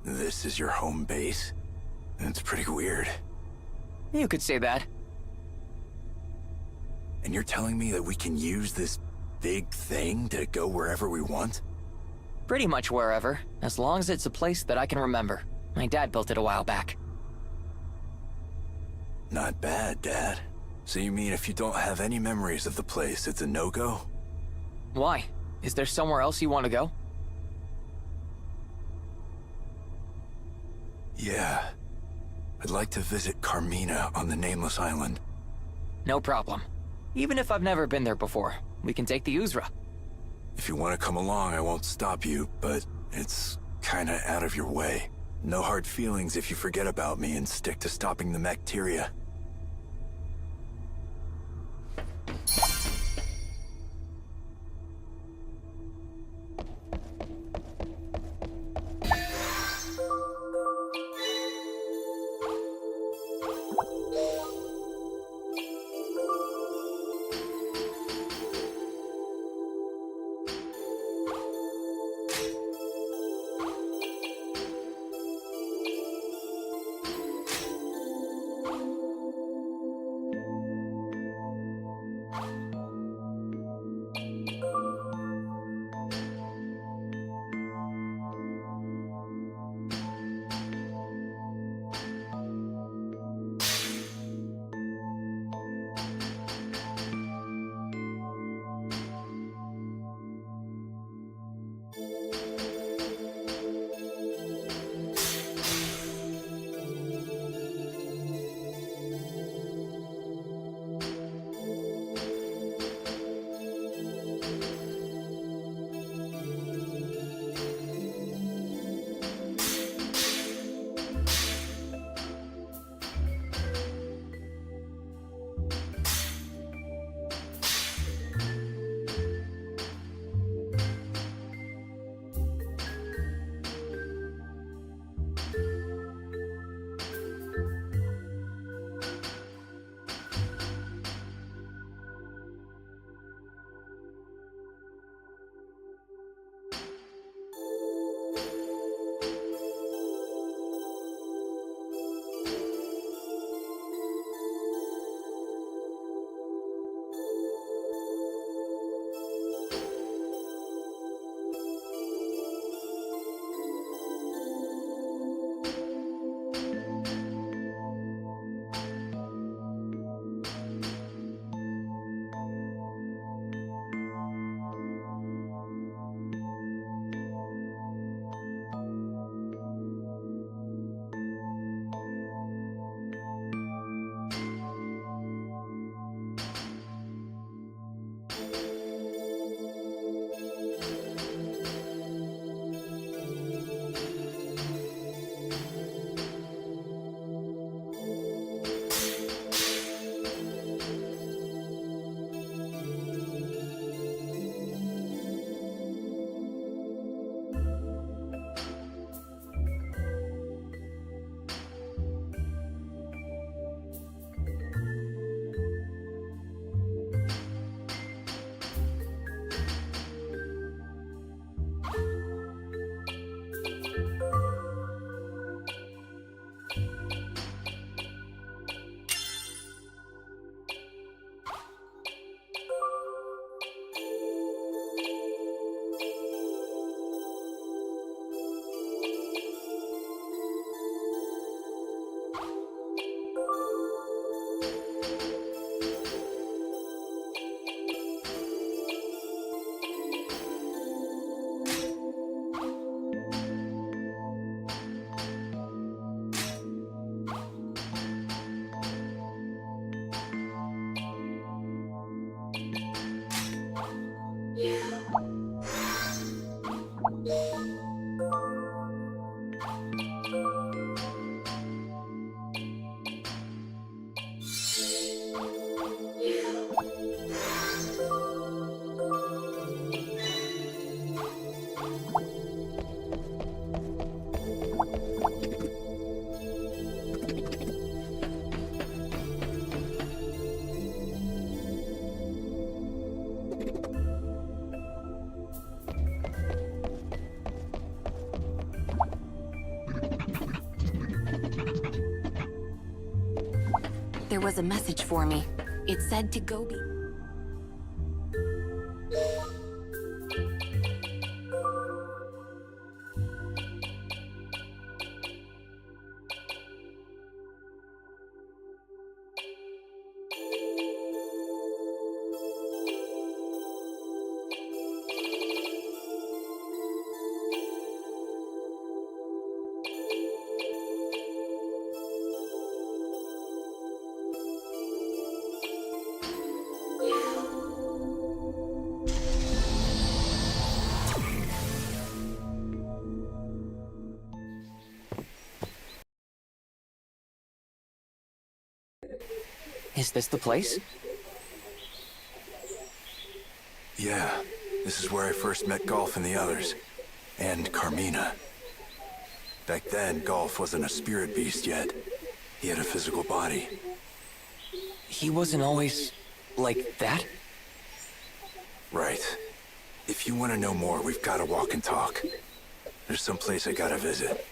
This is your home base? It's pretty weird. You could say that. And you're telling me that we can use this big thing to go wherever we want? Pretty much wherever, as long as it's a place that I can remember. My dad built it a while back. Not bad, Dad. So you mean if you don't have any memories of the place, it's a no-go? Why? Is there somewhere else you want to go? Yeah. I'd like to visit Carmina on the Nameless Island. No problem. Even if I've never been there before, we can take the Uzra. If you want to come along, I won't stop you, but it's kinda out of your way. No hard feelings if you forget about me and stick to stopping the Mecteria. There was a message for me. It said to go be... Is this the place? Yeah, this is where I first met Golf and the others. And Carmina. Back then, Golf wasn't a spirit beast yet. He had a physical body. He wasn't always... like that? Right. If you want to know more, we've got to walk and talk. There's some place I gotta visit.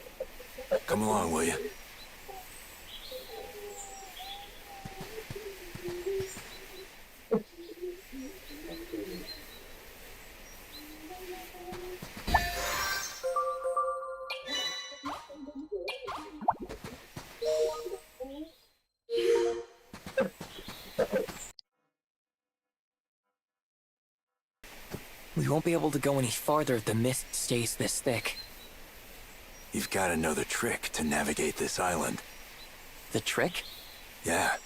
Come along, will you? We won't be able to go any farther if the mist stays this thick. You've got to know the trick to navigate this island. The trick? Yeah.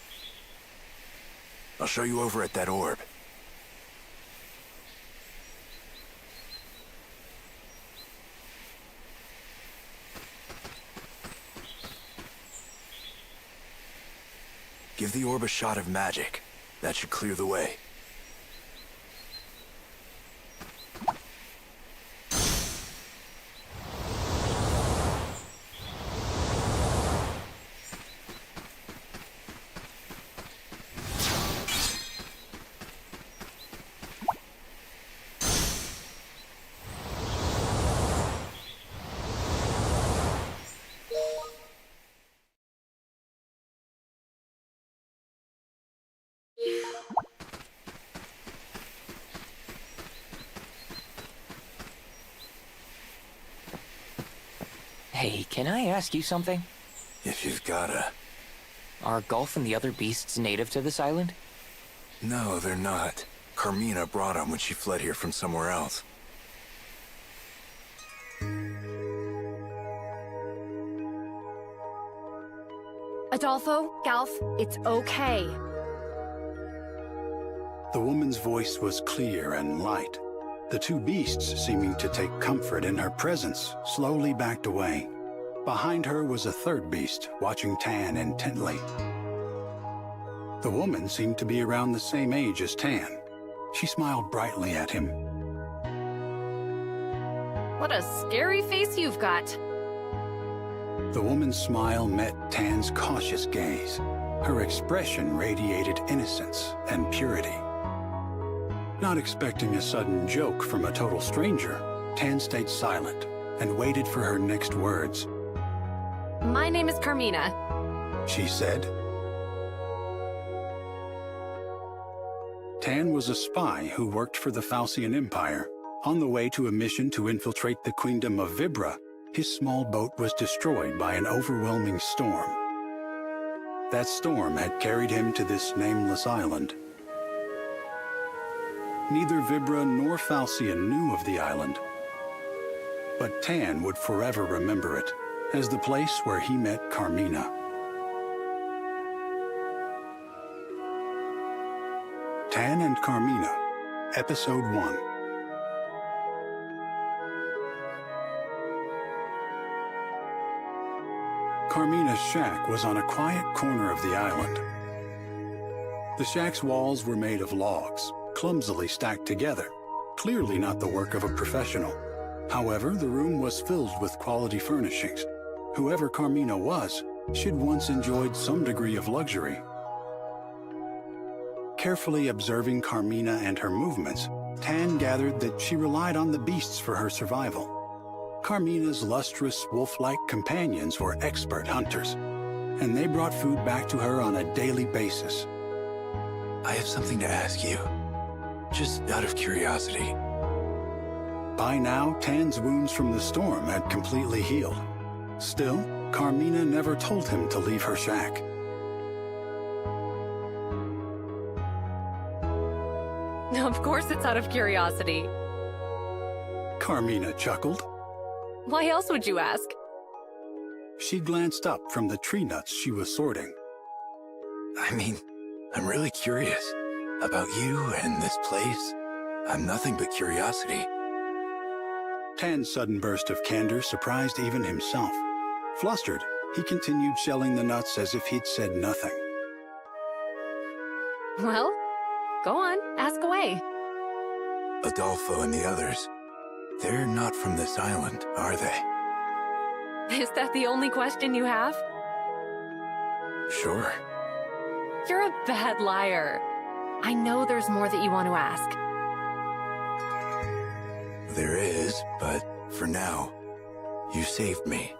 I'll show you over at that orb. Give the orb a shot of magic. That should clear the way. Hey, can I ask you something? If you've gotta. Are Golf and the other beasts native to this island? No, they're not. Carmina brought them when she fled here from somewhere else. Adolfo, Galf, it's okay. The woman's voice was clear and light. The two beasts, seeming to take comfort in her presence, slowly backed away. Behind her was a third beast, watching Tan intently. The woman seemed to be around the same age as Tan. She smiled brightly at him. What a scary face you've got. The woman's smile met Tan's cautious gaze. Her expression radiated innocence and purity. Not expecting a sudden joke from a total stranger, Tan stayed silent and waited for her next words. My name is Carmina, she said. Tan was a spy who worked for the Falsian Empire. On the way to a mission to infiltrate the Queendom of Vibra, his small boat was destroyed by an overwhelming storm. That storm had carried him to this nameless island. Neither Vibra nor Falsian knew of the island, but Tan would forever remember it as the place where he met Carmina. Tan and Carmina, Episode 1. Carmina's shack was on a quiet corner of the island. The shack's walls were made of logs, clumsily stacked together, clearly not the work of a professional. However, the room was filled with quality furnishings. Whoever Carmina was, she'd once enjoyed some degree of luxury. Carefully observing Carmina and her movements, Tan gathered that she relied on the beasts for her survival. Carmina's lustrous, wolf-like companions were expert hunters. and they brought food back to her on a daily basis. I have something to ask you, just out of curiosity. By now, Tan's wounds from the storm had completely healed. Still, Carmina never told him to leave her shack. Of course it's out of curiosity. Carmina chuckled. Why else would you ask? She glanced up from the tree nuts she was sorting. I mean, I'm really curious about you and this place. I'm nothing but curiosity. Tan's sudden burst of candor surprised even himself. Flustered, he continued shelling the nuts as if he'd said nothing. Well, go on, ask away. Adolfo and the others, they're not from this island, are they? Is that the only question you have? Sure. You're a bad liar. I know there's more that you want to ask. There is, but for now, you saved me.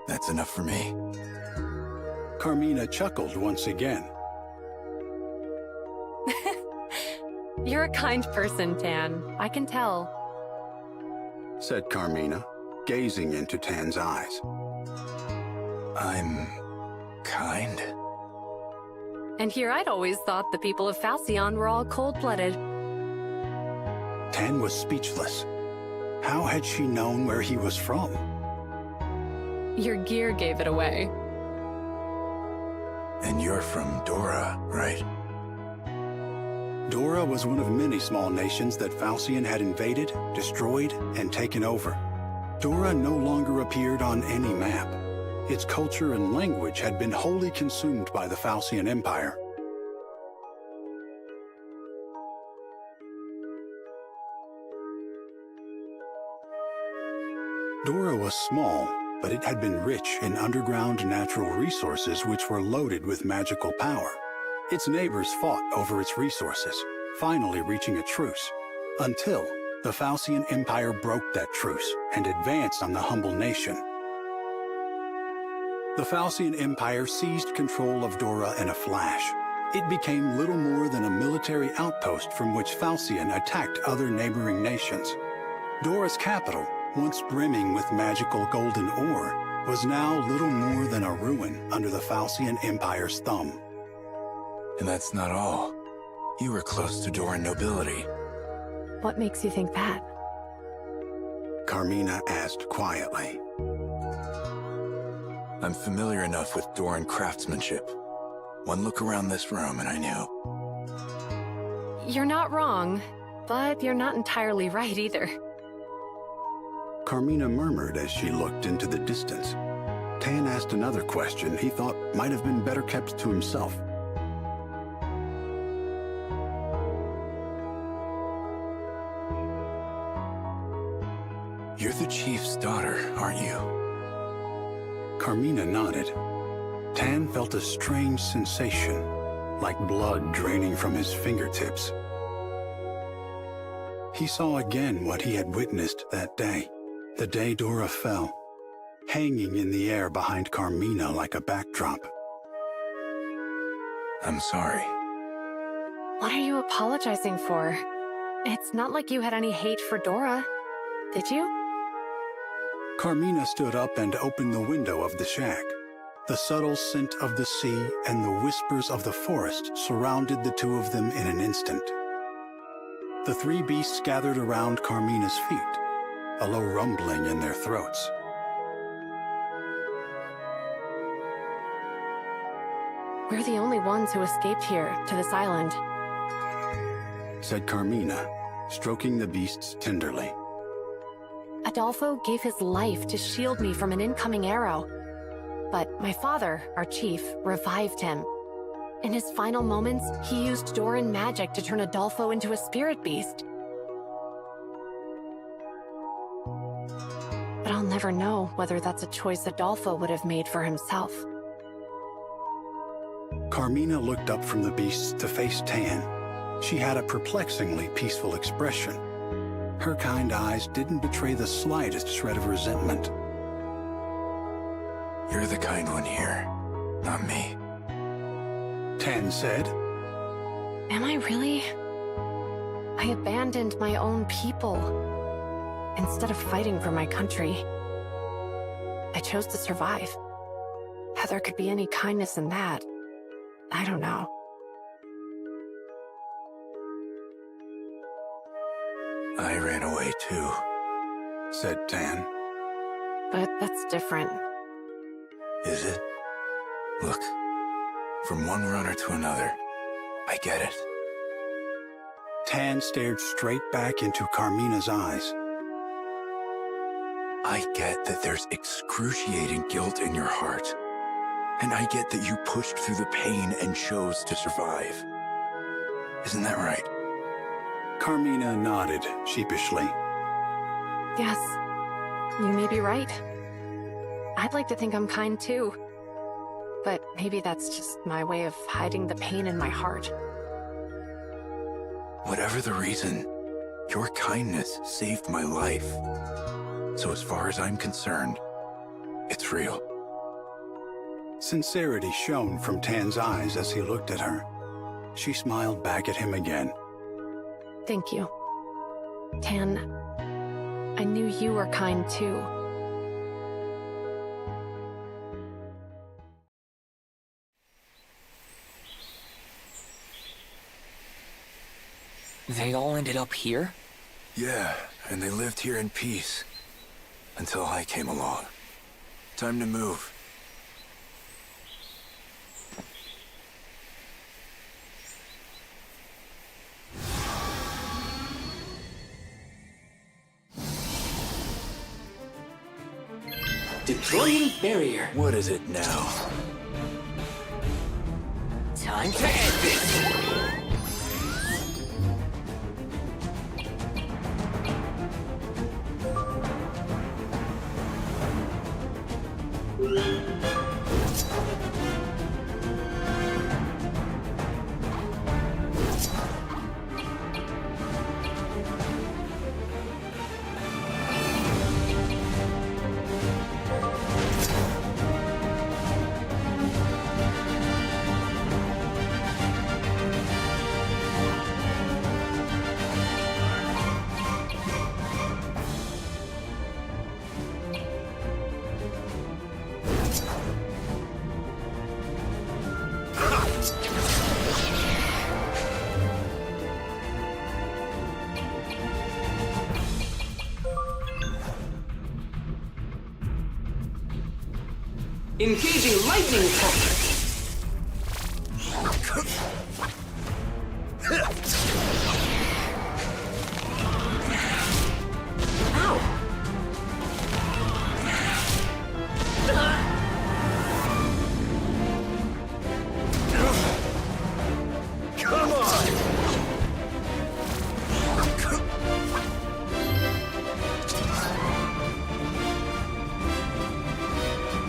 That's enough for me. Carmina chuckled once again. You're a kind person, Tan. I can tell. Said Carmina, gazing into Tan's eyes. I'm kind? And here I'd always thought the people of Falcion were all cold-blooded. Tan was speechless. How had she known where he was from? Your gear gave it away. And you're from Dora, right? Dora was one of many small nations that Falcion had invaded, destroyed, and taken over. Dora no longer appeared on any map. Its culture and language had been wholly consumed by the Falcion Empire. Dora was small, but it had been rich in underground natural resources which were loaded with magical power. Its neighbors fought over its resources, finally reaching a truce, until the Falcion Empire broke that truce and advanced on the humble nation. The Falcion Empire seized control of Dora in a flash. It became little more than a military outpost from which Falcion attacked other neighboring nations. Dora's capital, once brimming with magical golden ore, was now little more than a ruin under the Falcion Empire's thumb. And that's not all. You were close to Doran nobility. What makes you think that? Carmina asked quietly. I'm familiar enough with Doran craftsmanship. One look around this room and I knew. You're not wrong, but you're not entirely right either. Carmina murmured as she looked into the distance. Tan asked another question he thought might have been better kept to himself. You're the chief's daughter, aren't you? Carmina nodded. Tan felt a strange sensation, like blood draining from his fingertips. He saw again what he had witnessed that day, the day Dora fell, hanging in the air behind Carmina like a backdrop. I'm sorry. What are you apologizing for? It's not like you had any hate for Dora, did you? Carmina stood up and opened the window of the shack. The subtle scent of the sea and the whispers of the forest surrounded the two of them in an instant. The three beasts gathered around Carmina's feet, a low rumbling in their throats. We're the only ones who escaped here, to this island. Said Carmina, stroking the beasts tenderly. Adolfo gave his life to shield me from an incoming arrow. But my father, our chief, revived him. In his final moments, he used Doran magic to turn Adolfo into a spirit beast. But I'll never know whether that's a choice Adolfo would have made for himself. Carmina looked up from the beasts to face Tan. She had a perplexingly peaceful expression. Her kind eyes didn't betray the slightest shred of resentment. You're the kind one here. Not me. Tan said. Am I really? I abandoned my own people. Instead of fighting for my country, I chose to survive. How there could be any kindness in that, I don't know. I ran away too, said Tan. But that's different. Is it? Look, from one runner to another, I get it. Tan stared straight back into Carmina's eyes. I get that there's excruciating guilt in your heart. And I get that you pushed through the pain and chose to survive. Isn't that right? Carmina nodded sheepishly. Yes, you may be right. I'd like to think I'm kind too. But maybe that's just my way of hiding the pain in my heart. Whatever the reason, your kindness saved my life. So as far as I'm concerned, it's real. Sincerity shone from Tan's eyes as he looked at her. She smiled back at him again. Thank you. Tan, I knew you were kind too. They all ended up here? Yeah, and they lived here in peace. Until I came along. Time to move. Deploying barrier. What is it now? Time to end this! Engaging lightning pulse.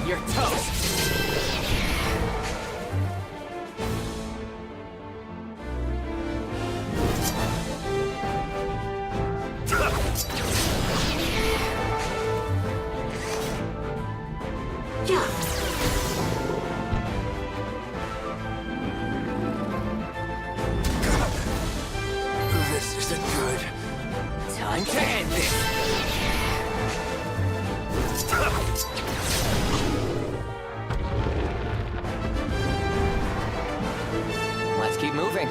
You're toast! This isn't good. Time to end this! Let's keep moving.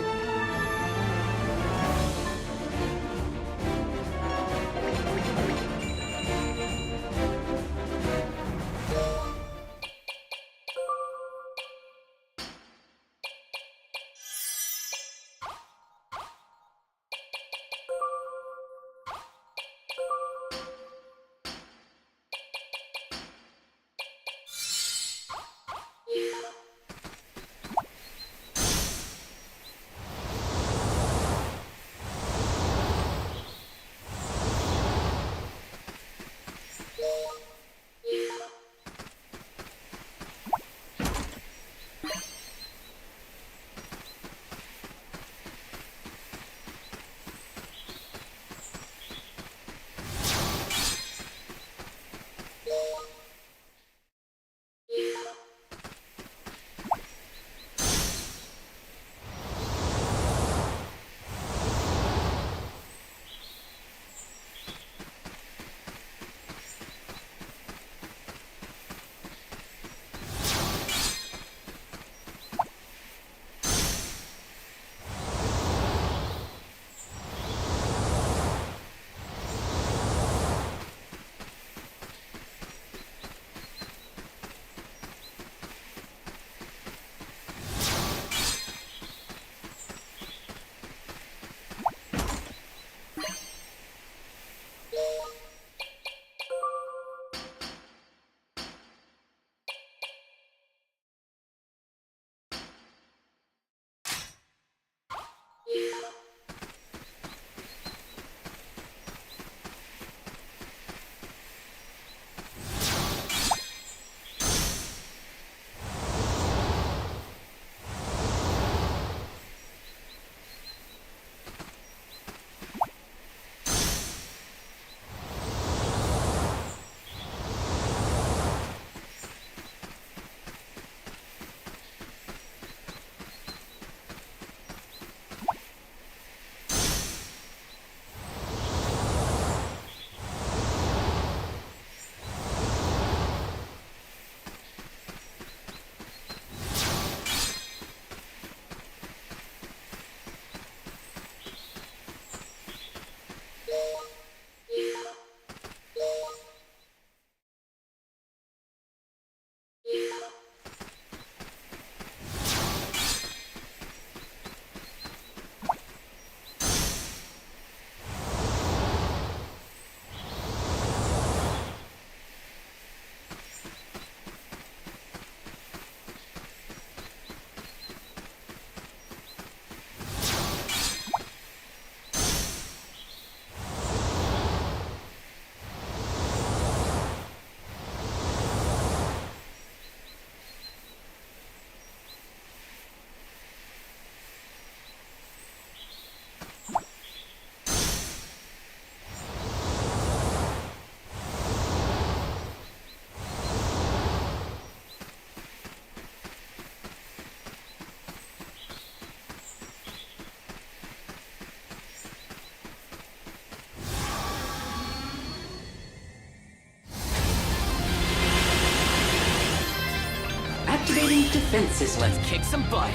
Activating defenses. Let's kick some butt.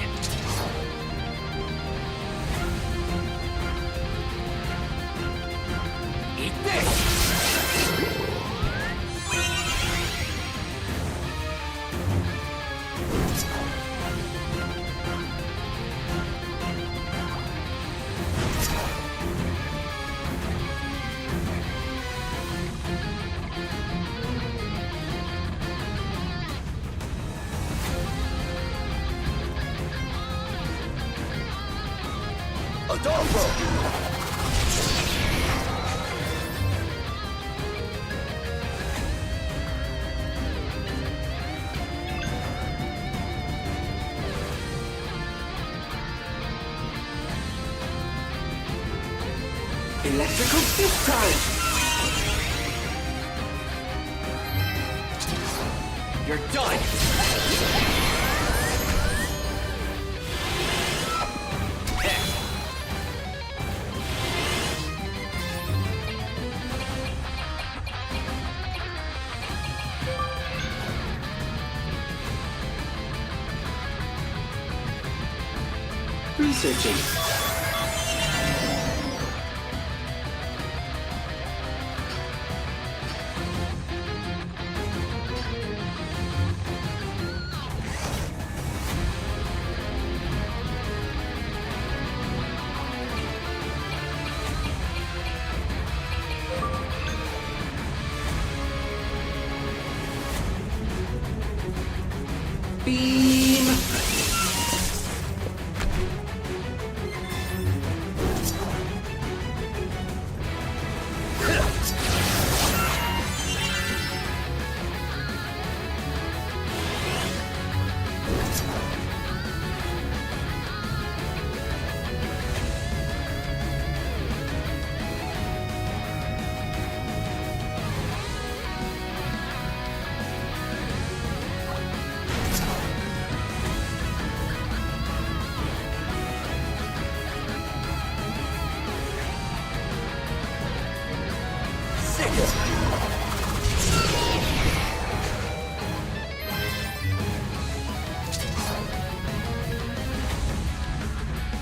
Eat this! Adolfo! Electrical discharge. You're done! Researching. Beam.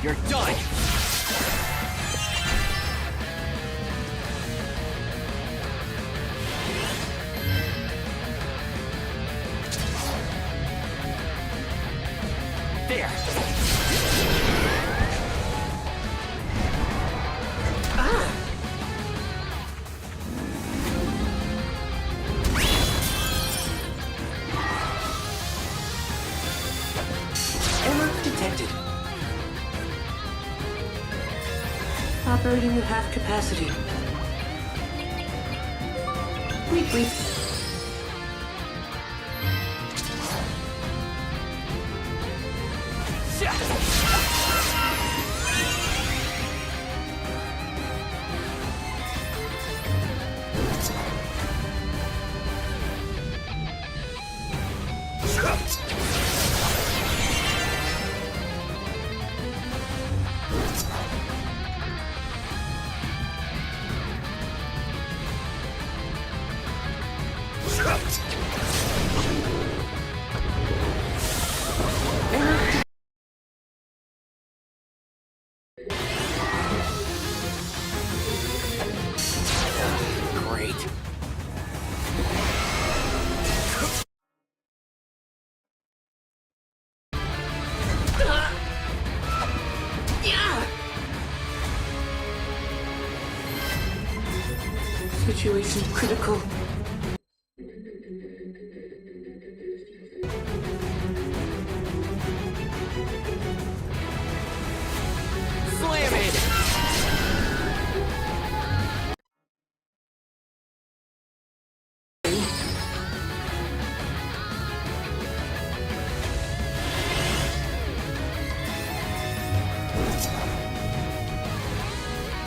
You're done! There! Error detected. Operating at half capacity. Wait. Great. Situation critical. Slam it!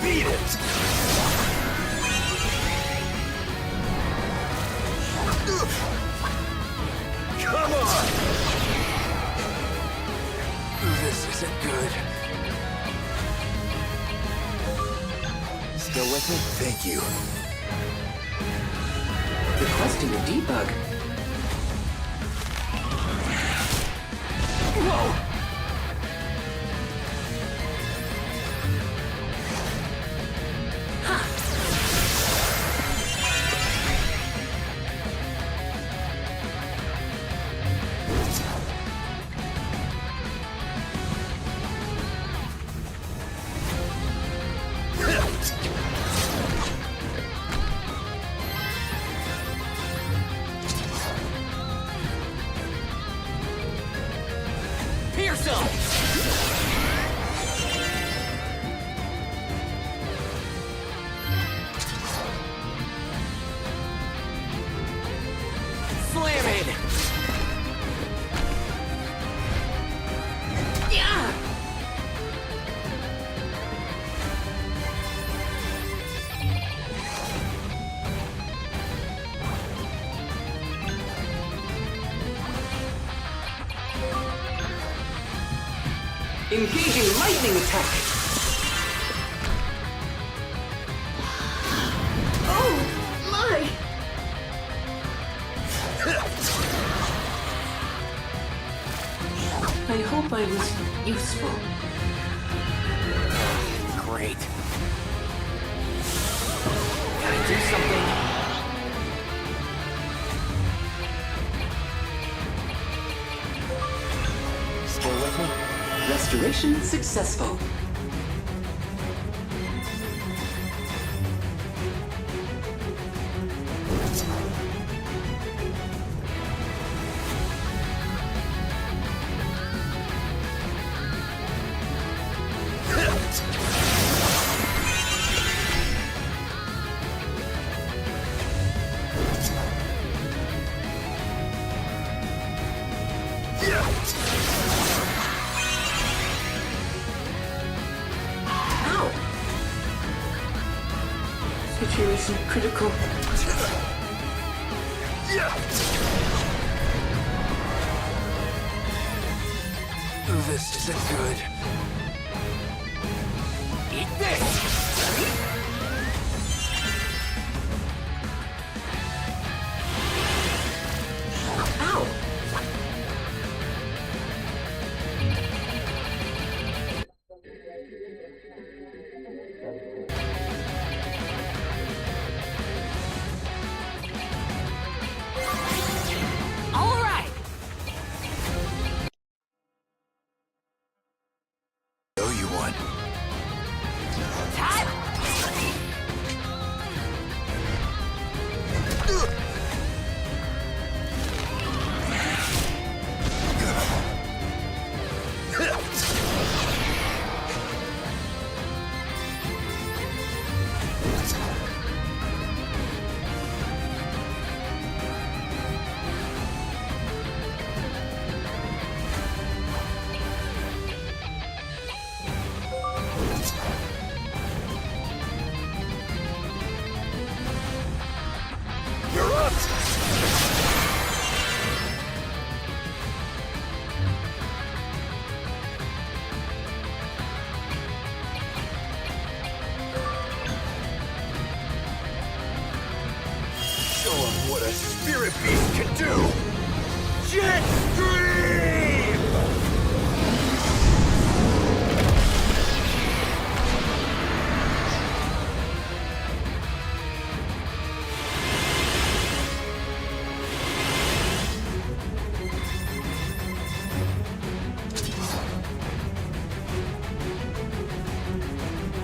Beat it! Come on! This isn't good. Still with me? Thank you. Requesting a debug. Pierce him! Slam it! Yeah! Engaging lightning attack! Oh, my! I hope I was useful. Great. Gotta do something. Still with me? Restoration successful. Situation critical. This isn't good. Eat this! Ow! All right. Know you want. Time. You're up! Show 'em what a spirit beast can do! Jet Stream!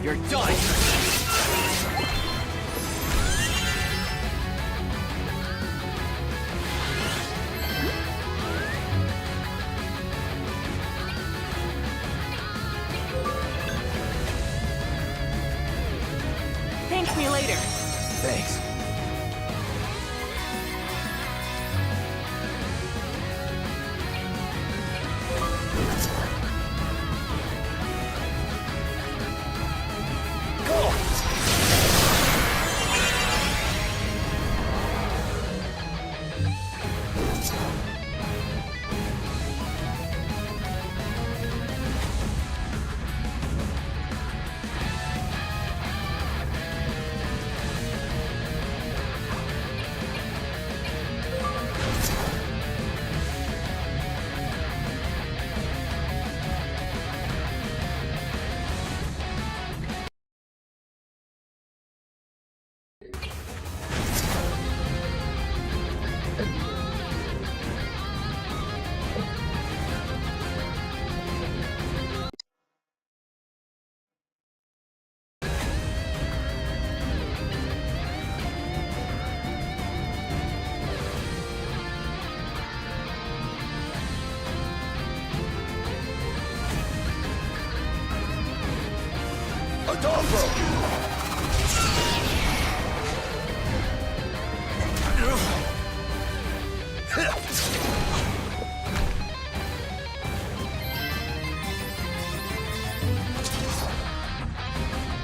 You're done! Thank me later. Thanks.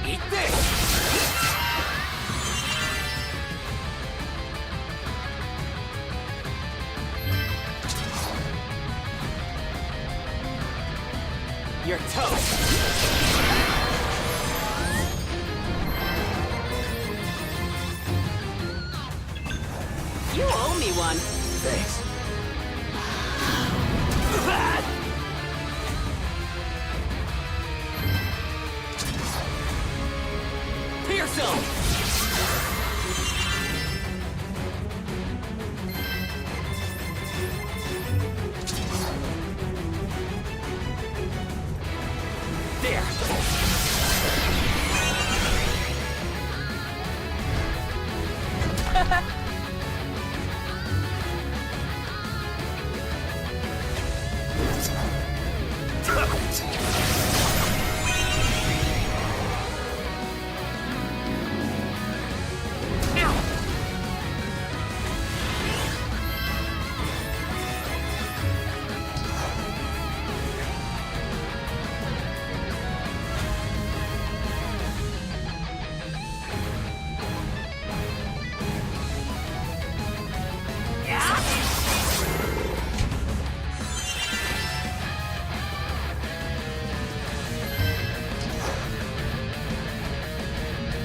Eat this! You're toast! You owe me one. Thanks. Pierce him! There!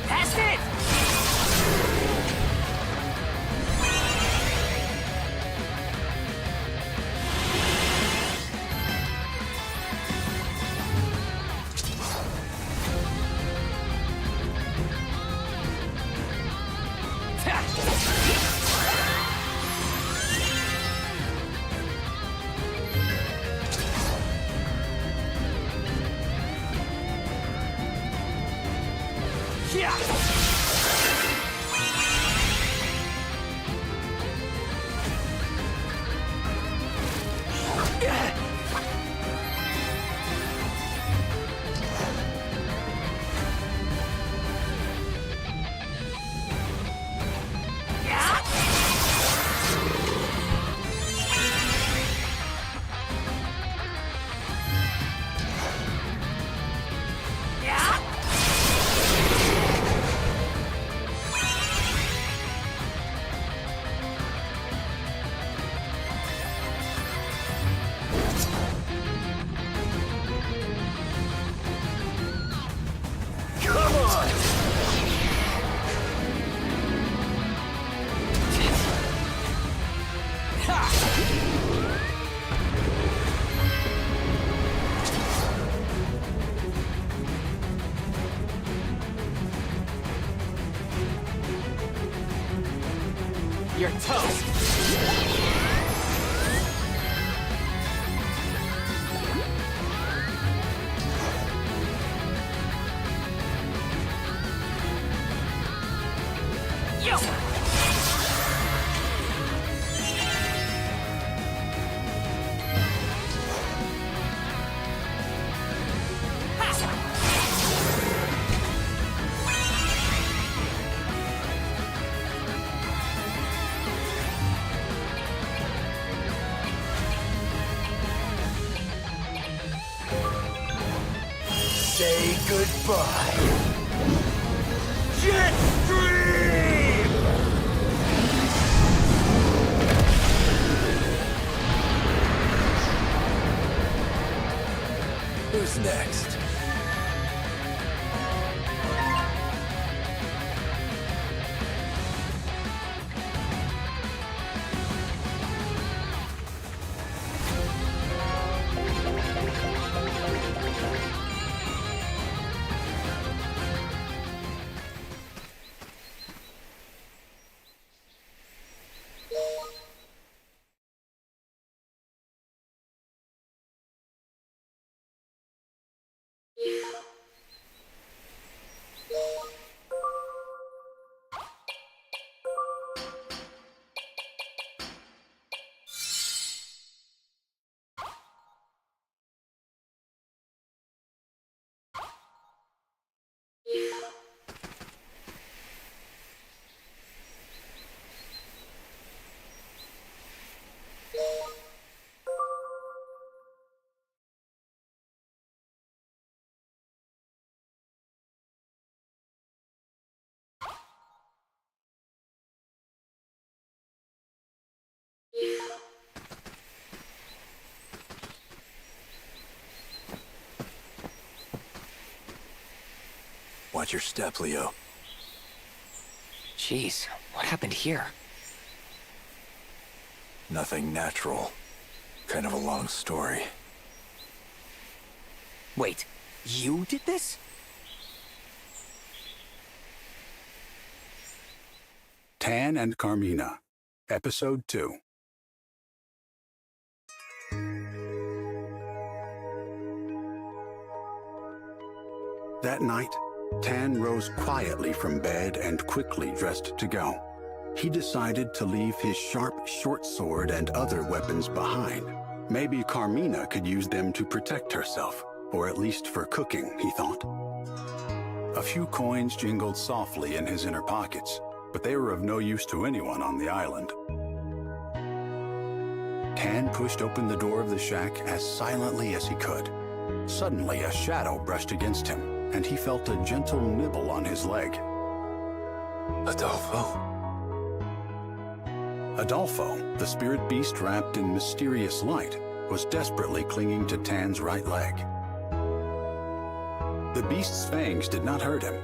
That's it! Yeah! You're toast! Yo! Say goodbye. Jet Stream! Who's next? Watch your step, Leo. Jeez, what happened here? Nothing natural. Kind of a long story. Wait, you did this? Tan and Carmina, Episode 2. That night, Tan rose quietly from bed and quickly dressed to go. He decided to leave his sharp short sword and other weapons behind. Maybe Carmina could use them to protect herself, or at least for cooking, he thought. A few coins jingled softly in his inner pockets, but they were of no use to anyone on the island. Tan pushed open the door of the shack as silently as he could. Suddenly, a shadow brushed against him, and he felt a gentle nibble on his leg. Adolfo? Adolfo, the spirit beast wrapped in mysterious light, was desperately clinging to Tan's right leg. The beast's fangs did not hurt him.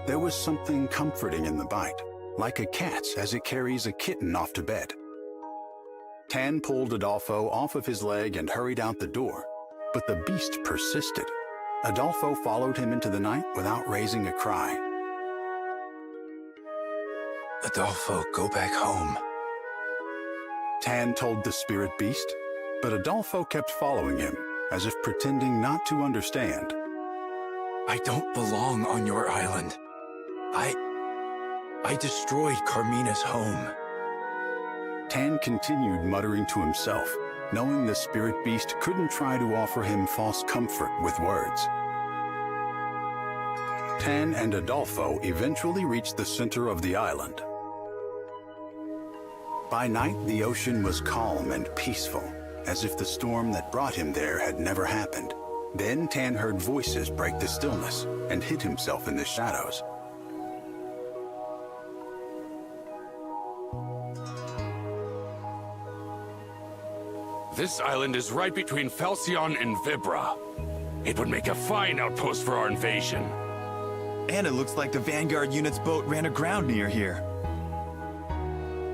There was something comforting in the bite, like a cat's as it carries a kitten off to bed. Tan pulled Adolfo off of his leg and hurried out the door, but the beast persisted. Adolfo followed him into the night without raising a cry. Adolfo, go back home. Tan told the spirit beast, but Adolfo kept following him, as if pretending not to understand. I don't belong on your island. I destroyed Carmina's home. Tan continued muttering to himself, knowing the spirit beast couldn't try to offer him false comfort with words. Tan and Adolfo eventually reached the center of the island. By night, the ocean was calm and peaceful, as if the storm that brought him there had never happened. Then Tan heard voices break the stillness and hid himself in the shadows. This island is right between Falcion and Vibra. It would make a fine outpost for our invasion. And it looks like the Vanguard unit's boat ran aground near here.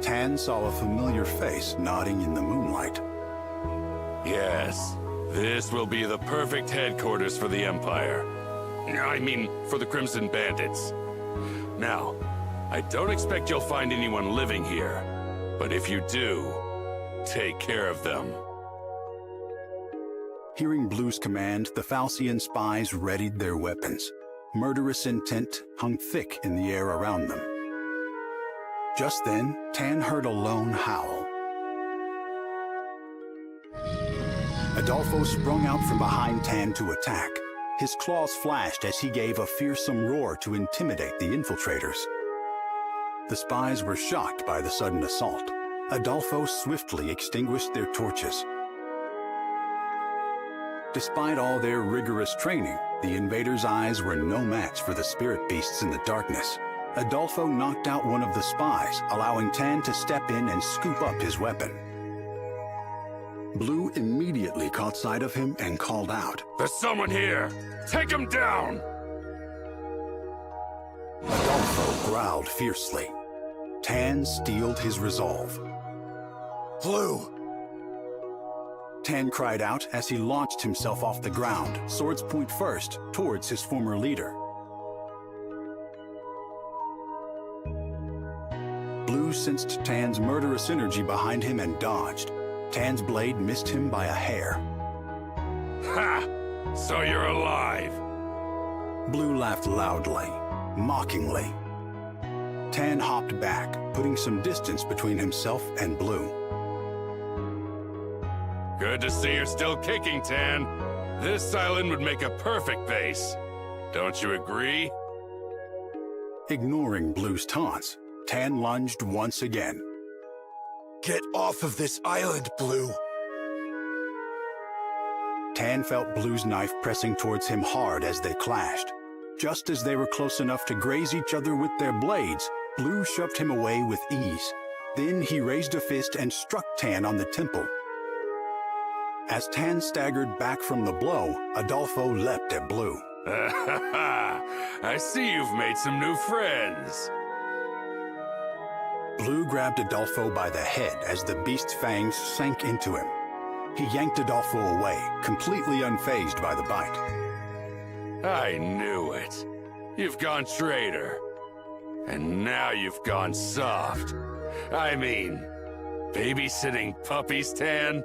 Tan saw a familiar face nodding in the moonlight. Yes, this will be the perfect headquarters for the Empire. I mean, for the Crimson Bandits. Now, I don't expect you'll find anyone living here, but if you do, take care of them. Hearing Blue's command, the Falcian spies readied their weapons. Murderous intent hung thick in the air around them. Just then, Tan heard a lone howl. Adolfo sprung out from behind Tan to attack. His claws flashed as he gave a fearsome roar to intimidate the infiltrators. The spies were shocked by the sudden assault. Adolfo swiftly extinguished their torches. Despite all their rigorous training, the invaders' eyes were no match for the spirit beasts in the darkness. Adolfo knocked out one of the spies, allowing Tan to step in and scoop up his weapon. Blue immediately caught sight of him and called out, "There's someone here! Take him down!" Adolfo growled fiercely. Tan steeled his resolve. Blue! Tan cried out as he launched himself off the ground, swords point first, towards his former leader. Blue sensed Tan's murderous energy behind him and dodged. Tan's blade missed him by a hair. Ha! So you're alive! Blue laughed loudly, mockingly. Tan hopped back, putting some distance between himself and Blue. Good to see you're still kicking, Tan. This island would make a perfect base. Don't you agree? Ignoring Blue's taunts, Tan lunged once again. Get off of this island, Blue! Tan felt Blue's knife pressing towards him hard as they clashed. Just as they were close enough to graze each other with their blades, Blue shoved him away with ease. Then he raised a fist and struck Tan on the temple. As Tan staggered back from the blow, Adolfo leapt at Blue. I see you've made some new friends. Blue grabbed Adolfo by the head as the beast's fangs sank into him. He yanked Adolfo away, completely unfazed by the bite. I knew it. You've gone traitor. And now you've gone soft. I mean, babysitting puppies, Tan?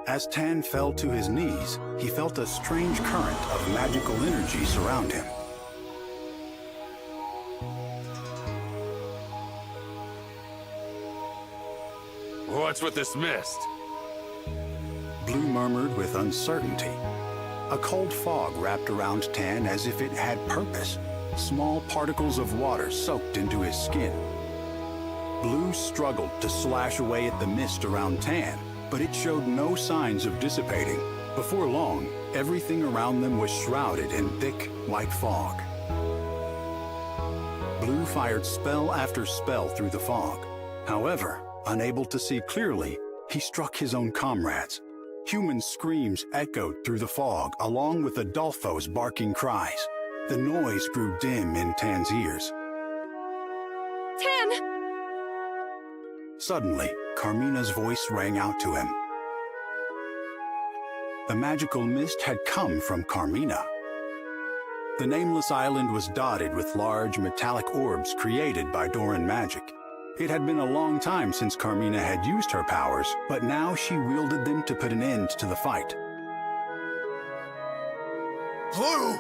As Tan fell to his knees, he felt a strange current of magical energy surround him. What's with this mist? Blue murmured with uncertainty. A cold fog wrapped around Tan as if it had purpose. Small particles of water soaked into his skin. Blue struggled to slash away at the mist around Tan, but it showed no signs of dissipating. Before long, everything around them was shrouded in thick, white fog. Blue fired spell after spell through the fog. However, unable to see clearly, he struck his own comrades. Human screams echoed through the fog, along with Adolfo's barking cries. The noise grew dim in Tan's ears. Tan! Suddenly, Carmina's voice rang out to him. The magical mist had come from Carmina. The nameless island was dotted with large metallic orbs created by Doran magic. It had been a long time since Carmina had used her powers, but now she wielded them to put an end to the fight. Blue!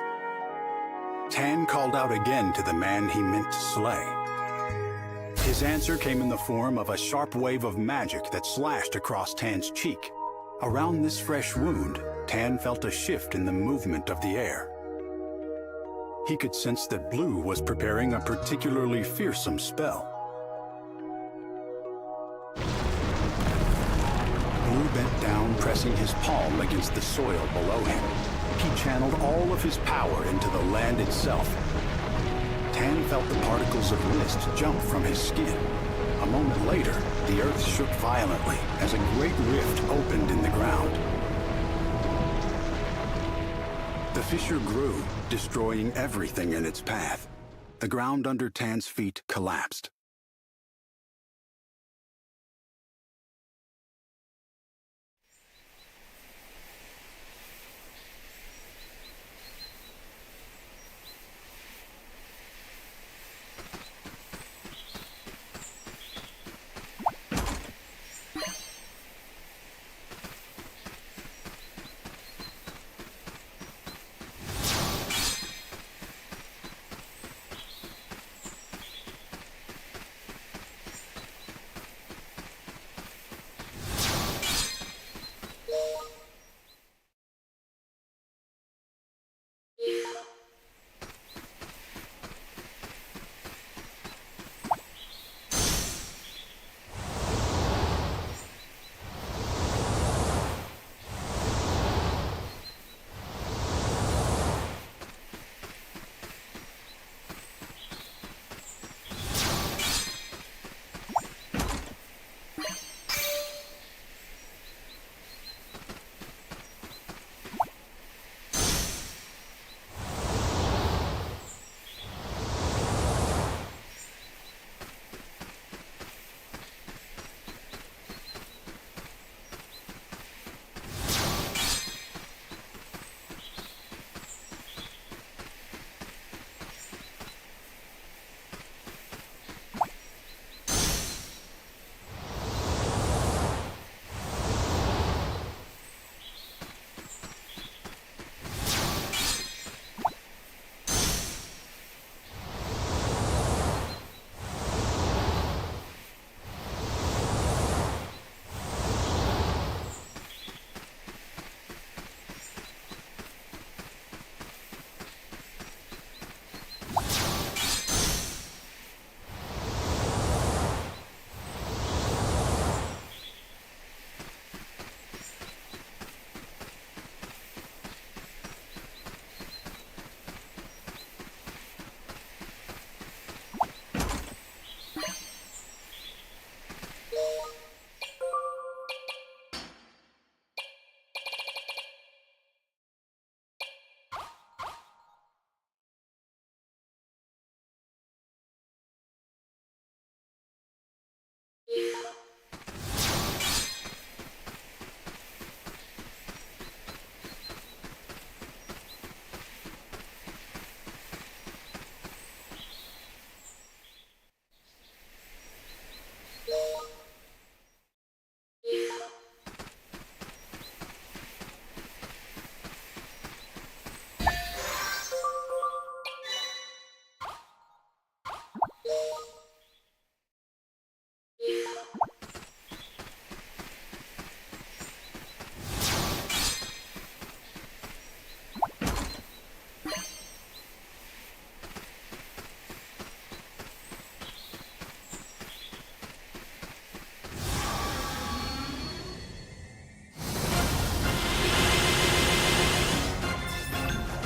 Tan called out again to the man he meant to slay. His answer came in the form of a sharp wave of magic that slashed across Tan's cheek. Around this fresh wound, Tan felt a shift in the movement of the air. He could sense that Blue was preparing a particularly fearsome spell. Blue bent down, pressing his palm against the soil below him. He channeled all of his power into the land itself. Tan felt the particles of mist jump from his skin. A moment later, the earth shook violently as a great rift opened in the ground. The fissure grew, destroying everything in its path. The ground under Tan's feet collapsed.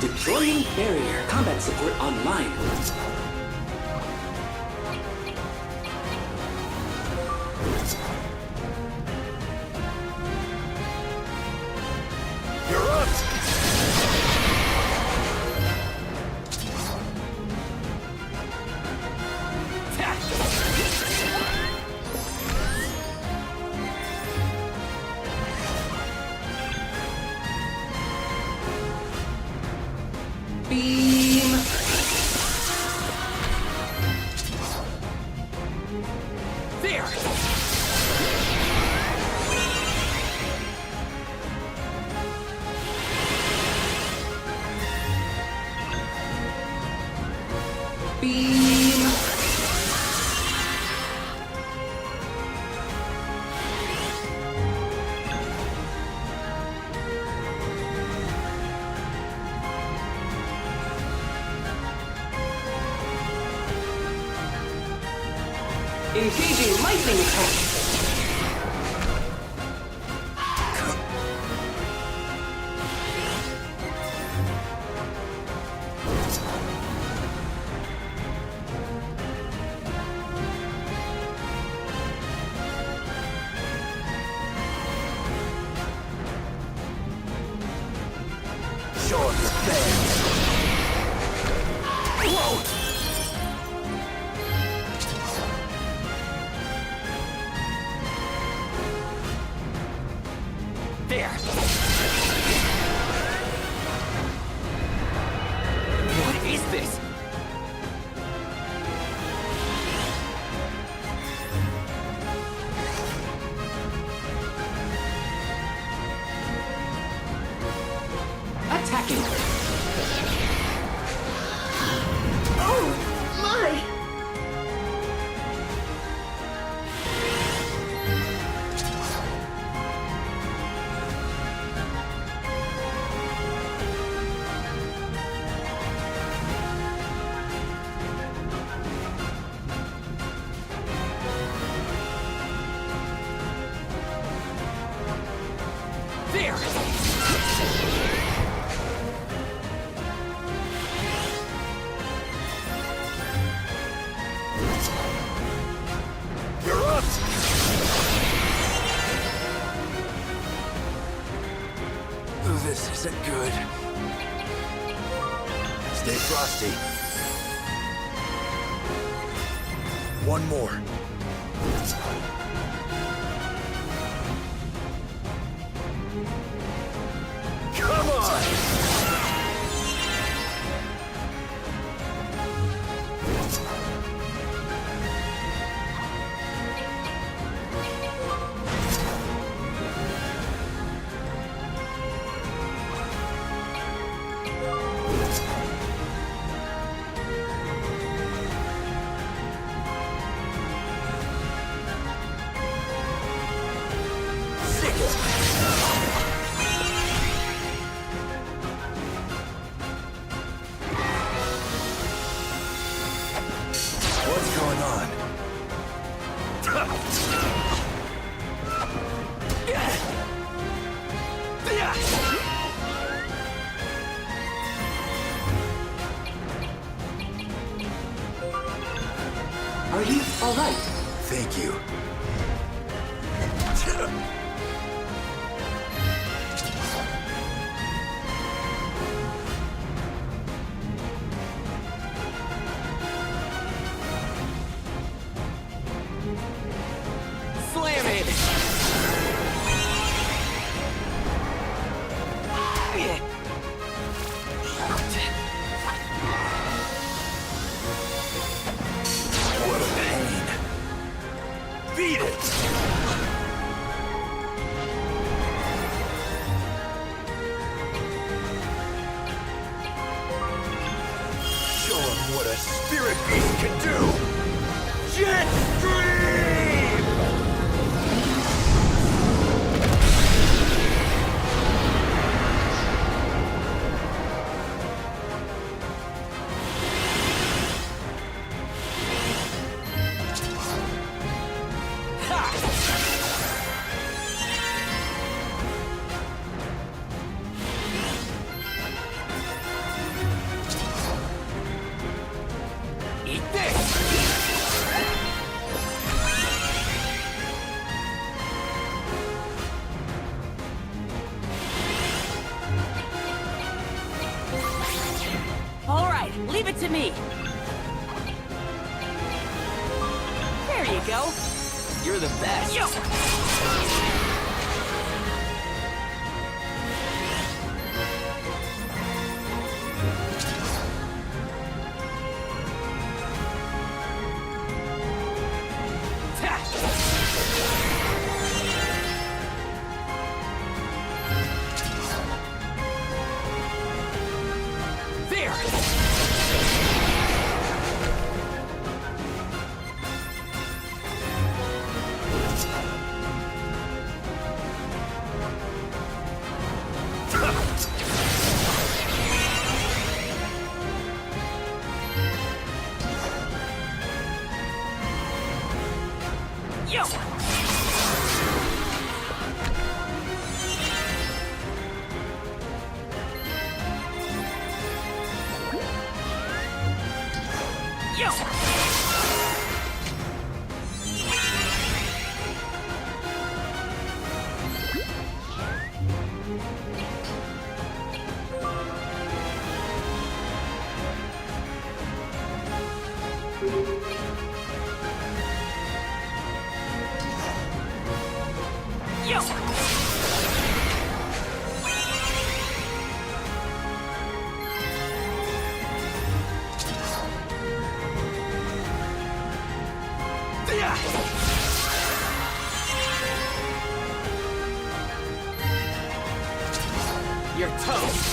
Deploying barrier. Combat support online. You're up! Beam! There! Beam! Engaging lightning attack! Show off your fangs! Whoa! There! What is this? Attacking! Oh, my! There! You're up! This isn't good. Stay frosty. One more. Come on! What's going on? Are you alright? Thank you. Slam it! What a pain. Beat it! Show him what a spirit beast can do! Jet Stream! Leave it to me. There you go. You're the best. Yo! You're toast.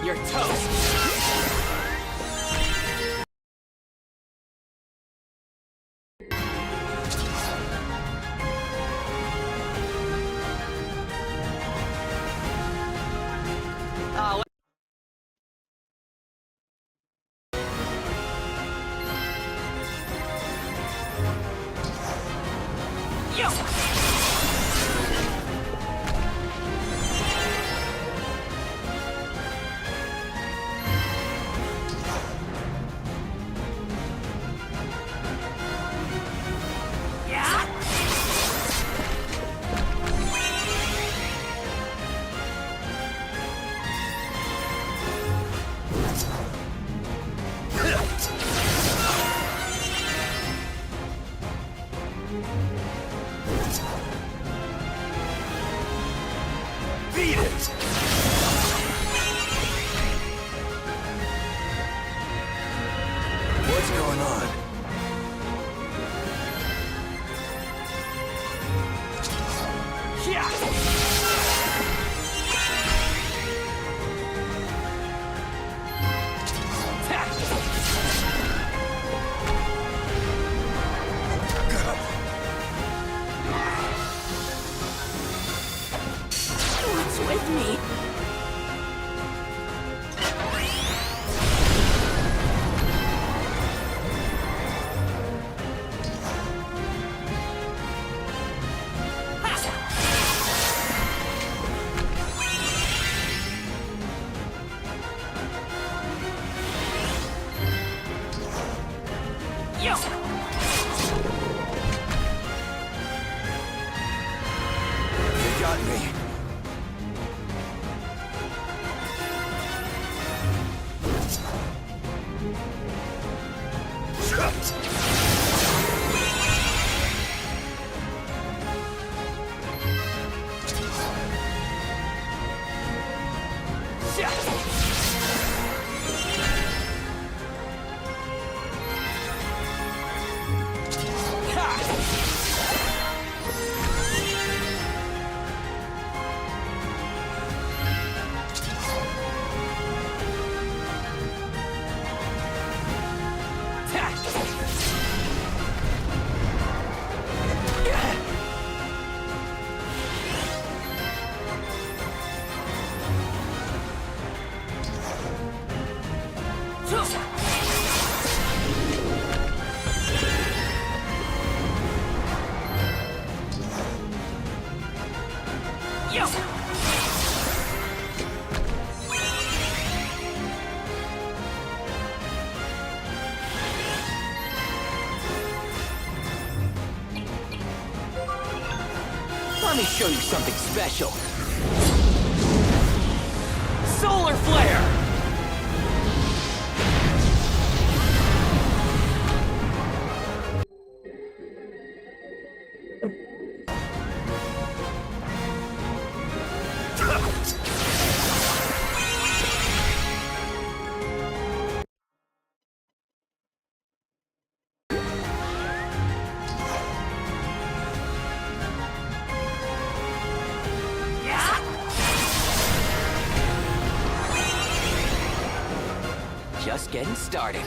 You're toast. What's going on? What's with me? They got me. Let me show you something special. Solar Flare! Just getting started.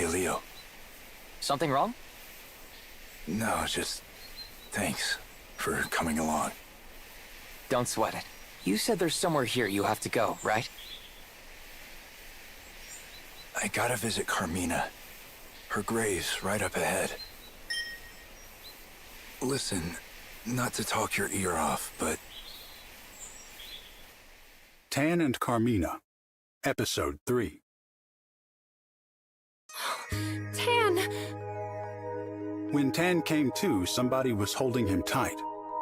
Hey, Leo. Something wrong? No, just thanks for coming along. Don't sweat it. You said there's somewhere here you have to go, right? I gotta visit Carmina. Her grave's right up ahead. Listen, not to talk your ear off, but... Tan and Carmina, Episode 3. Tan! When Tan came to, somebody was holding him tight.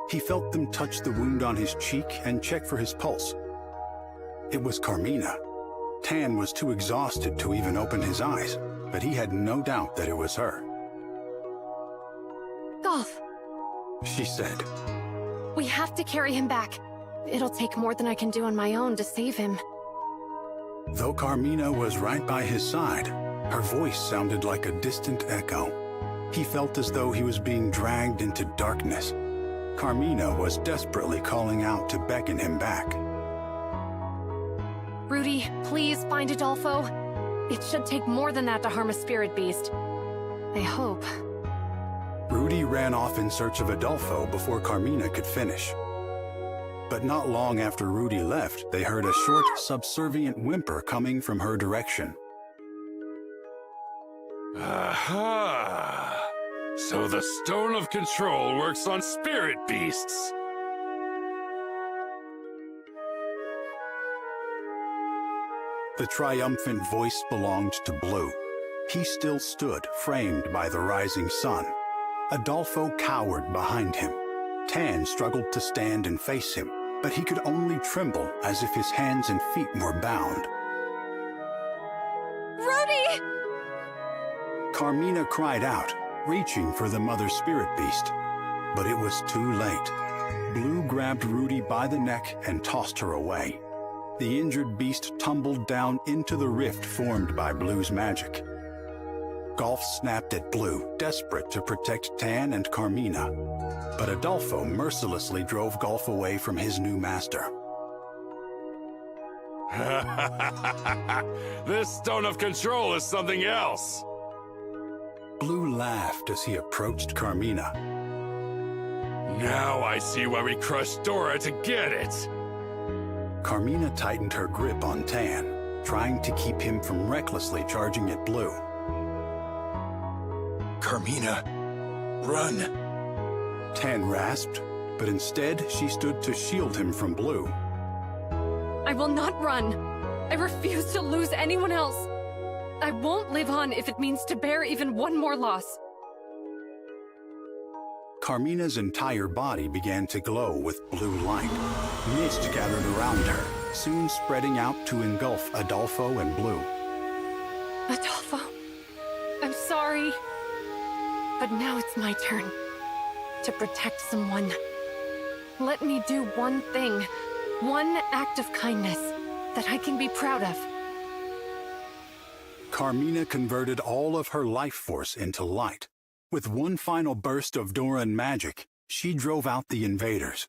He felt them touch the wound on his cheek and check for his pulse. It was Carmina. Tan was too exhausted to even open his eyes, but he had no doubt that it was her. Golf, She said, we have to carry him back. It'll take more than I can do on my own to save him. Though Carmina was right by his side, her voice sounded like a distant echo. He felt as though he was being dragged into darkness. Carmina was desperately calling out to beckon him back. Rudy, please find Adolfo. It should take more than that to harm a spirit beast. I hope. Rudy ran off in search of Adolfo before Carmina could finish. But not long after Rudy left, they heard a short, subservient whimper coming from her direction. Aha! So the Stone of Control works on spirit beasts. The triumphant voice belonged to Blue. He still stood, framed by the rising sun. Adolfo cowered behind him. Tan struggled to stand and face him, but he could only tremble as if his hands and feet were bound. Rudy! Carmina cried out, reaching for the mother spirit beast. But it was too late. Blue grabbed Rudy by the neck and tossed her away. The injured beast tumbled down into the rift formed by Blue's magic. Golf snapped at Blue, desperate to protect Tan and Carmina. But Adolfo mercilessly drove Golf away from his new master. This Stone of Control is something else. Blue laughed as he approached Carmina. Now I see why we crushed Dora to get it. Carmina tightened her grip on Tan, trying to keep him from recklessly charging at Blue. Carmina, run! Tan rasped, but instead she stood to shield him from Blue. I will not run. I refuse to lose anyone else. I won't live on if it means to bear even one more loss. Carmina's entire body began to glow with blue light. Mist gathered around her, soon spreading out to engulf Adolfo and Blue. Adolfo, I'm sorry. But now it's my turn to protect someone. Let me do one thing, one act of kindness that I can be proud of. Carmina converted all of her life force into light. With one final burst of Doran magic, she drove out the invaders.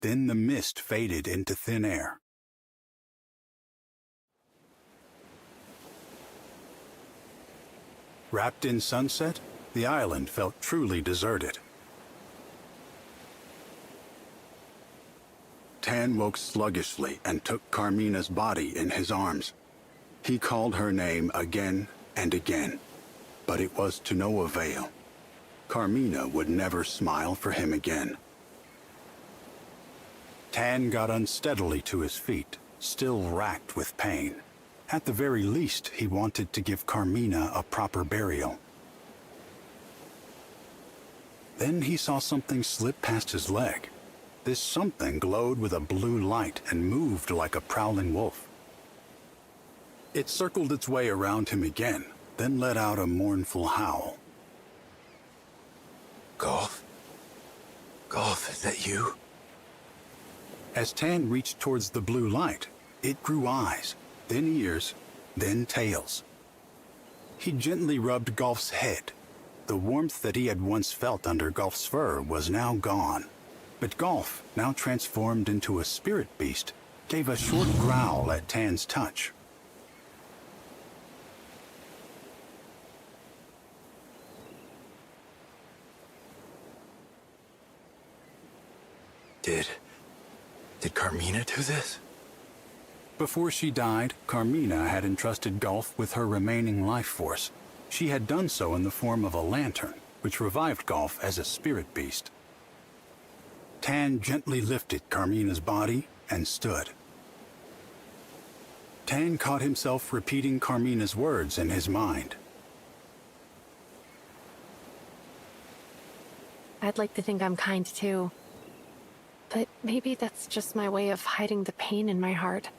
Then the mist faded into thin air. Wrapped in sunset, the island felt truly deserted. Tan woke sluggishly and took Carmina's body in his arms. He called her name again and again, but it was to no avail. Carmina would never smile for him again. Tan got unsteadily to his feet, still racked with pain. At the very least, he wanted to give Carmina a proper burial. Then he saw something slip past his leg. This something glowed with a blue light and moved like a prowling wolf. It circled its way around him again, then let out a mournful howl. Golf? Golf, is that you? As Tan reached towards the blue light, it grew eyes, then ears, then tails. He gently rubbed Golf's head. The warmth that he had once felt under Golf's fur was now gone. But Golf, now transformed into a spirit beast, gave a short growl at Tan's touch. Did Carmina do this? Before she died, Carmina had entrusted Golf with her remaining life force. She had done so in the form of a lantern, which revived Golf as a spirit beast. Tan gently lifted Carmina's body and stood. Tan caught himself repeating Carmina's words in his mind. I'd like to think I'm kind too. But maybe that's just my way of hiding the pain in my heart.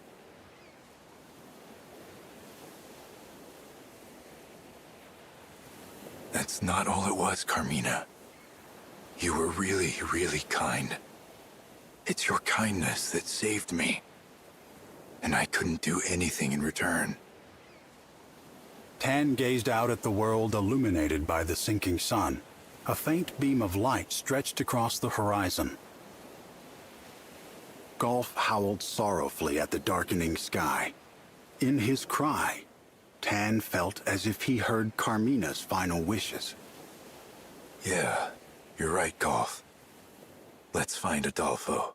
That's not all it was, Carmina. You were really, really kind. It's your kindness that saved me. And I couldn't do anything in return. Tan gazed out at the world illuminated by the sinking sun. A faint beam of light stretched across the horizon. Golf howled sorrowfully at the darkening sky. In his cry, Tan felt as if he heard Carmina's final wishes. Yeah, you're right, Golf. Let's find Adolfo.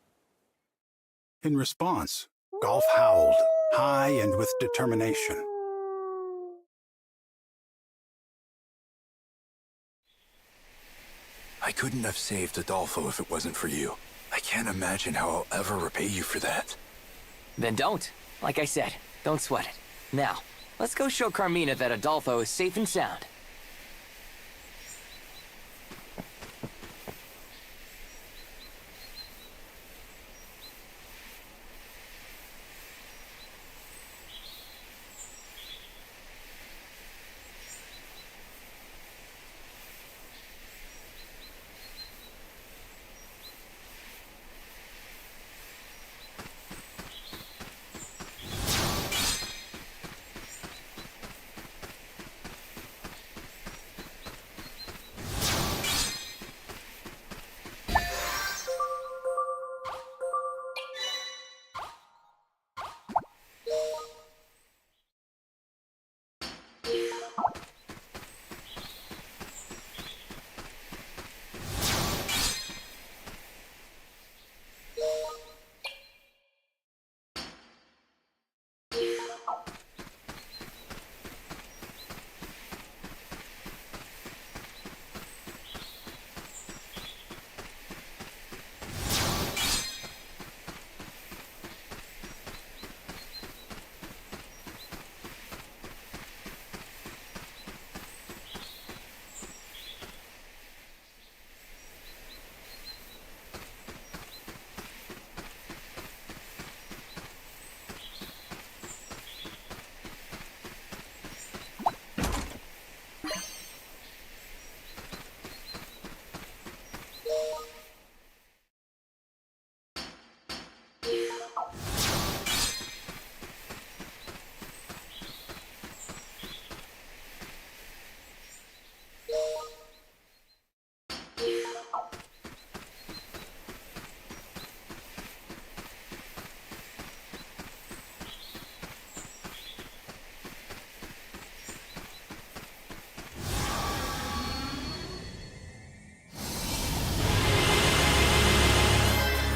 In response, Golf howled, high and with determination. I couldn't have saved Adolfo if it wasn't for you. I can't imagine how I'll ever repay you for that. Then don't. Like I said, don't sweat it. Now, let's go show Carmina that Adolfo is safe and sound.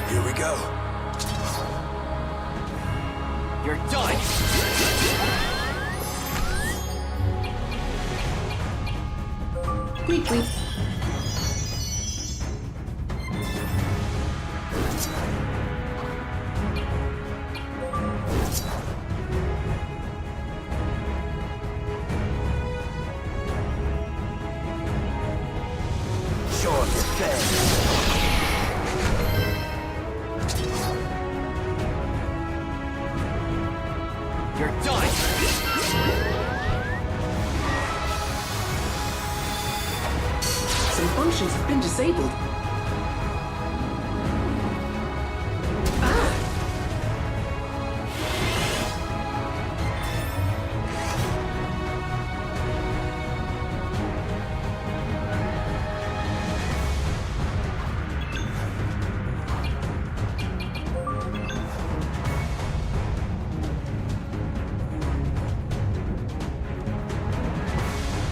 Here we go. You're done! Tweet, tweet. Show off your face. You're done! Some functions have been disabled.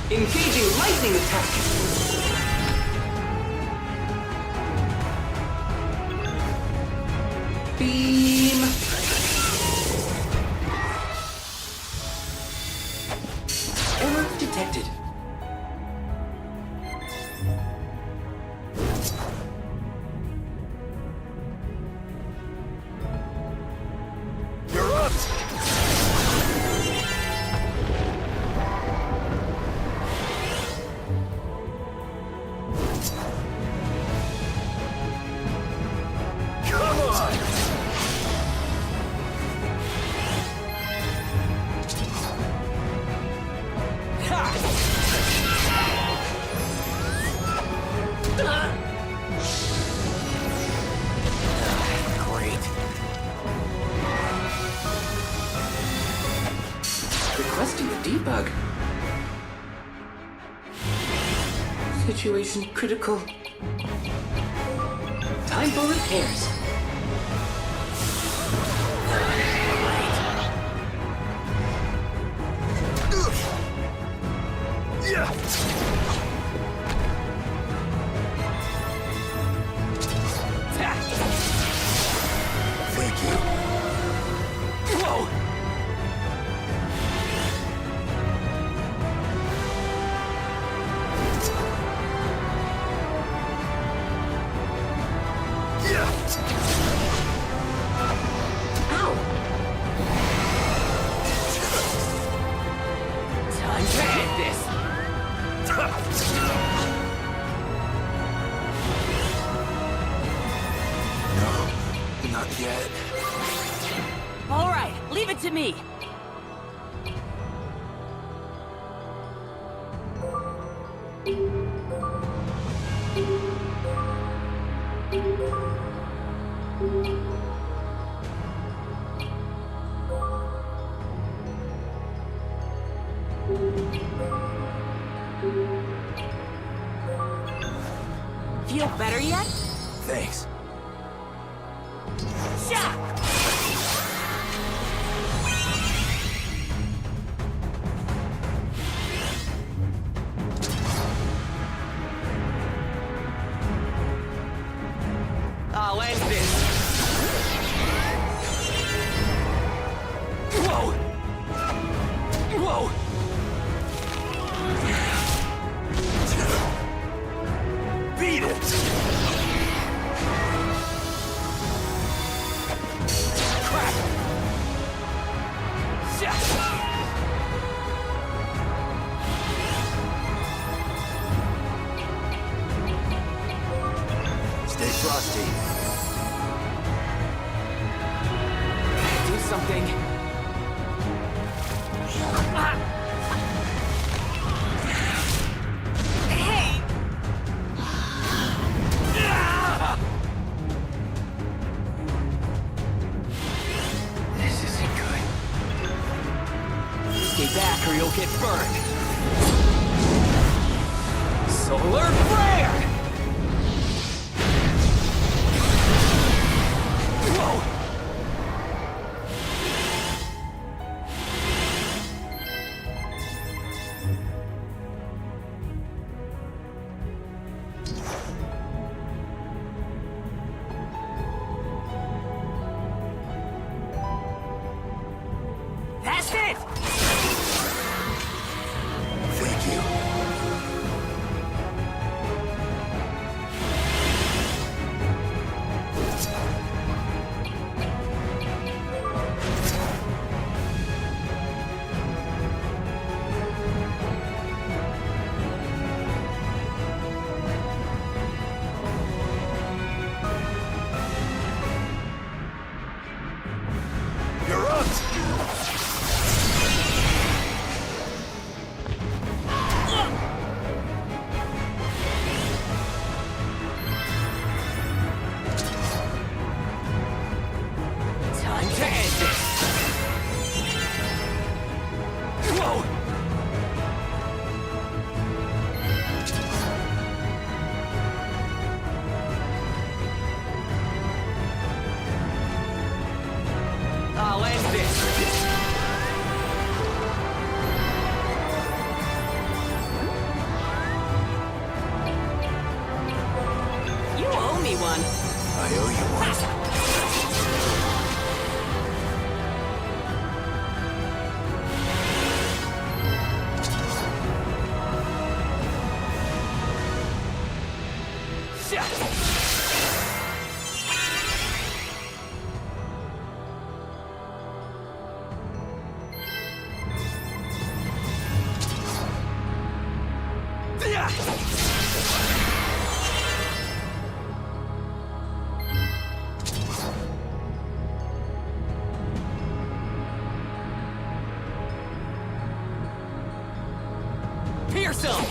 Engaging lightning attack! Beam! Error detected. You're up! Situation critical. Time for repairs. Thank you. Whoa! Time to end this! No, not yet. All right, leave it to me. Feel better yet? Thanks. Shot! I'll end this. Whoa! Whoa! Beat it! Crap! Stay frosty. Do something. Hey! This isn't good. Stay back or you'll get burned. Solar flare! Whoa! That's it! Thank you. You're up! Time to end this! Whoa! I'll end this! You owe me one. I owe you one. Here's some!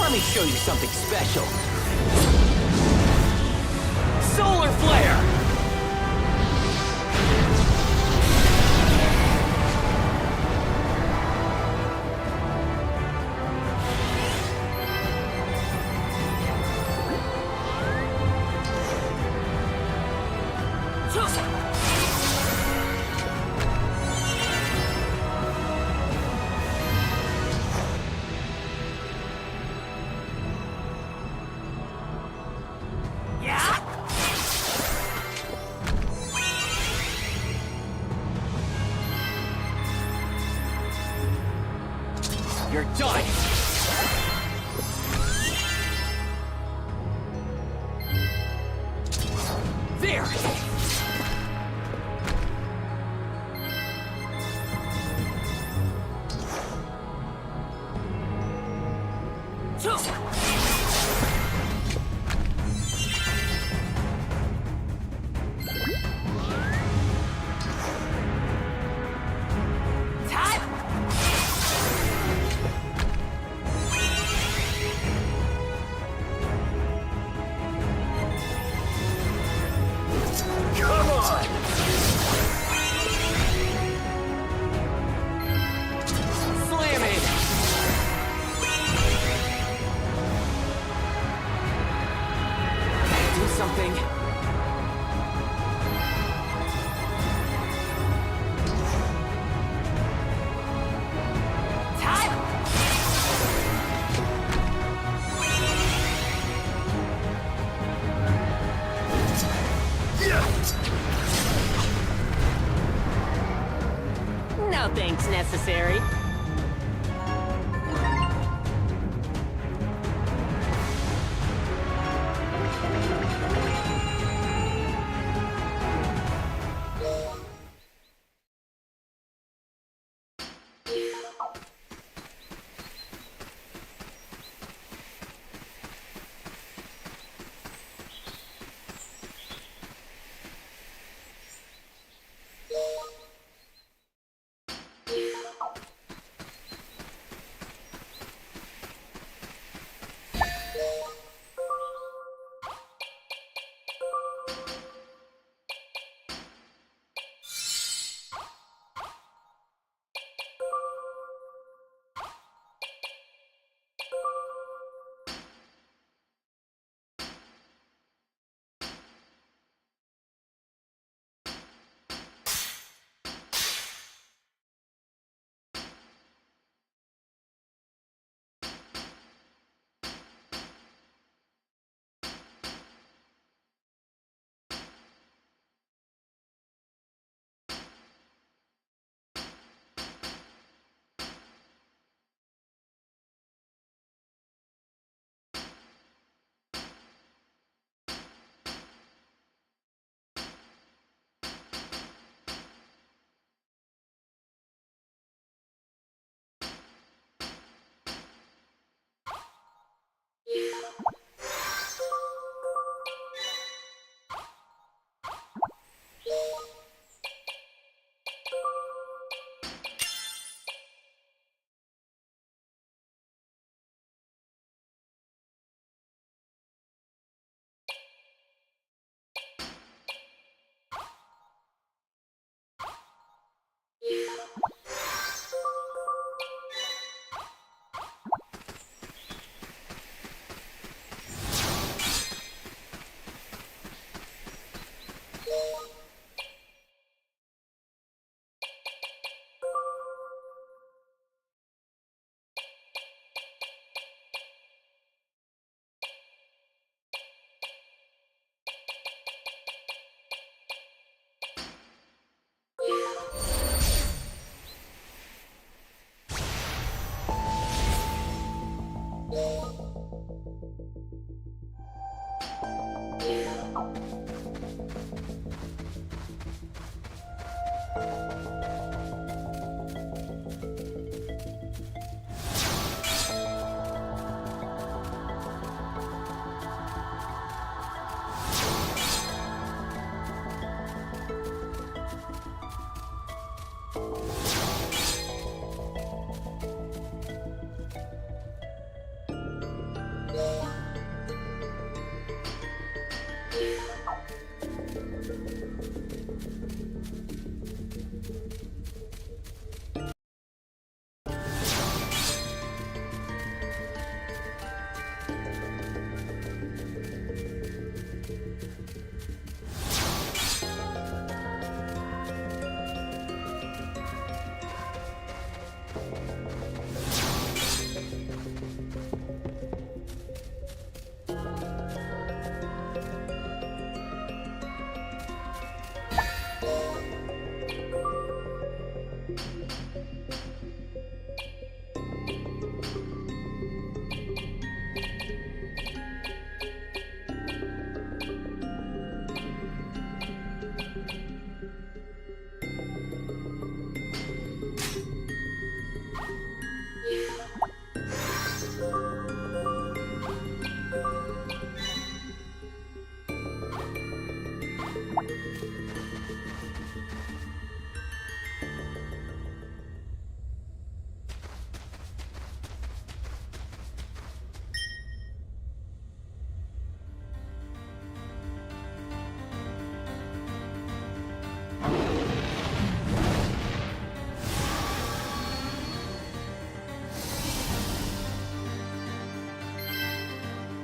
Let me show you something special. Solar Flare! You're done! There! Something. Time. No thanks necessary.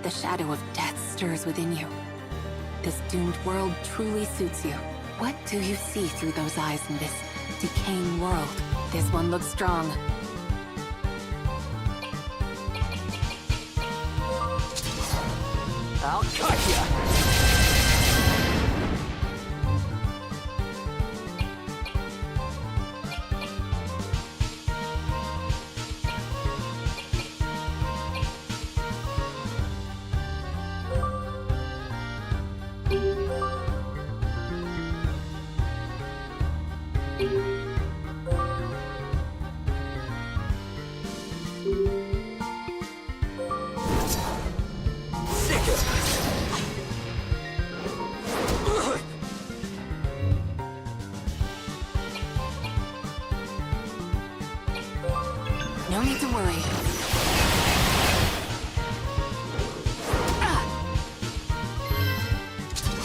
The shadow of death stirs within you. This doomed world truly suits you. What do you see through those eyes in this decaying world? This one looks strong. I'll cut ya! No need to worry.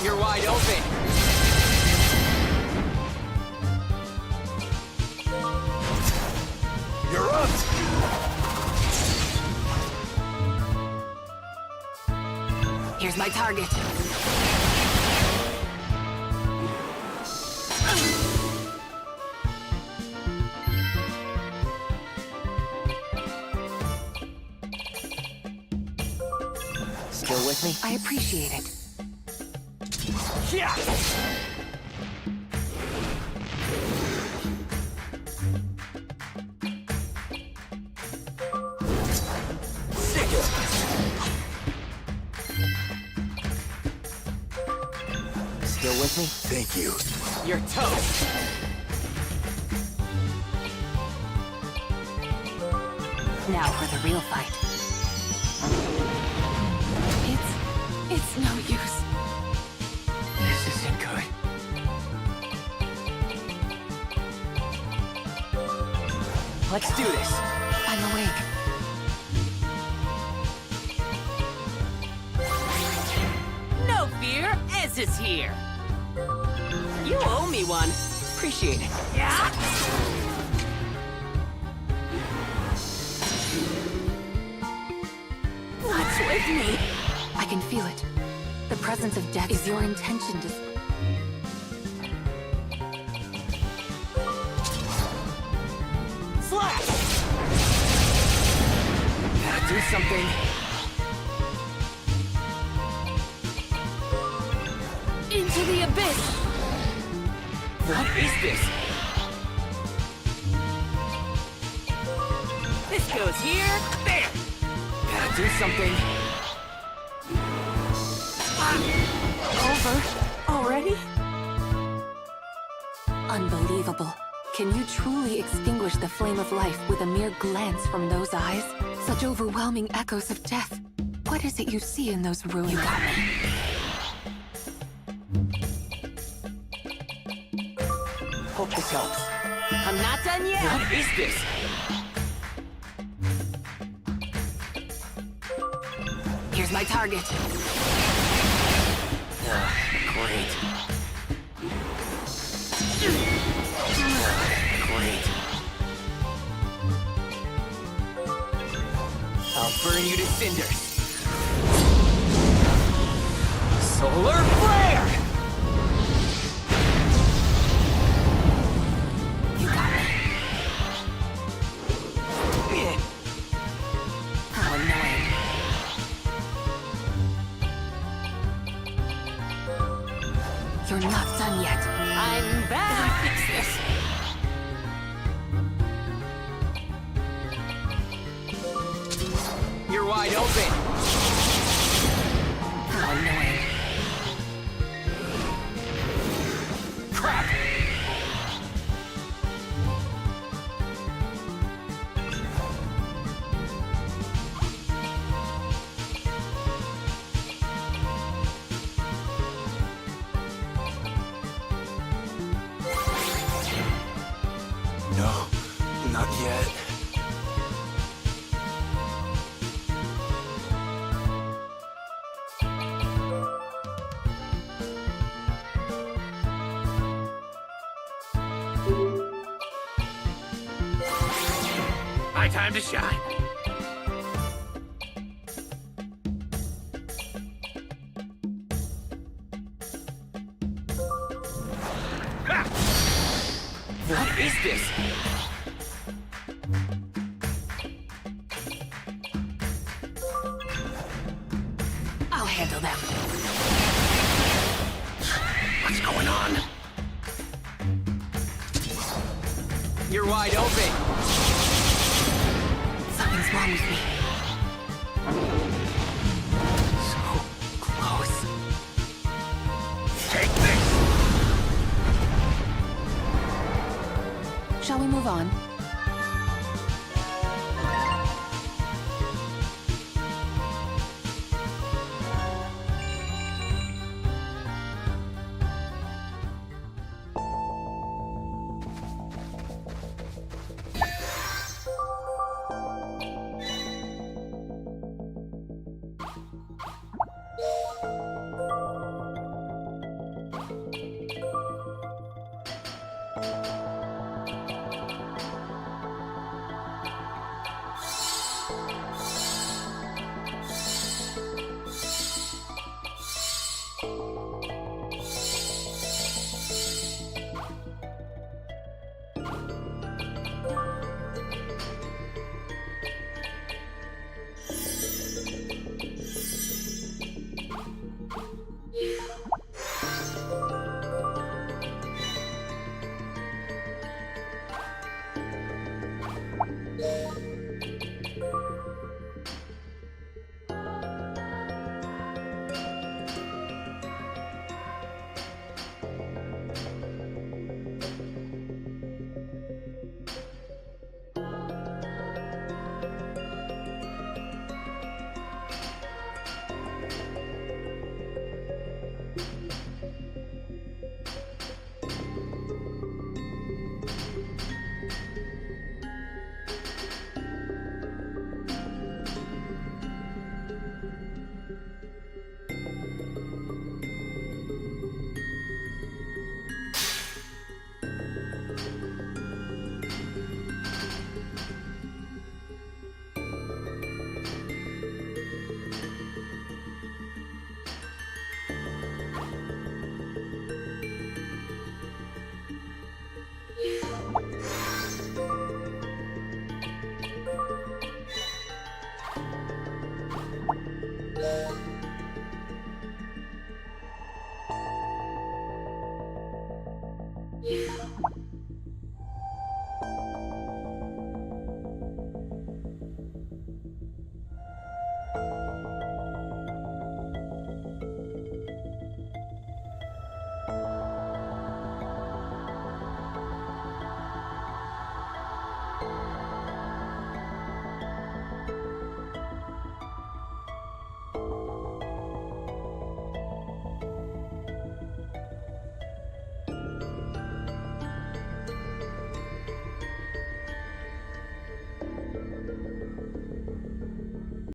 You're wide open! You're up! Here's my target. Still with me? I appreciate it. Yeah! Still with me? Thank you. You're toast! Now for the real fight. It's no use. This isn't good. Let's do this. I'm awake. No fear, Ez is here. You owe me one. Appreciate it. Yeah? What's with me? I can feel it. The presence of death is your intention to... Slash! Gotta do something. Into the abyss! What is this? This goes here, there! Gotta do something. over? Already? Unbelievable. Can you truly extinguish the flame of life with a mere glance from those eyes? Such overwhelming echoes of death. What is it you see in those ruins? You got me. Hope this helps. I'm not done yet. What is this? Here's my target. Great. Great. I'll burn you to cinders. Solar flare! You got me. How annoying. You're not done yet. I'm back. Fix this. You're wide open. How annoying. Crap! No, not yet. My time to shine. What is this? I'll handle them. What's going on? You're wide open. Something's wrong with me. So close. Take this! Shall we move on? Yeah.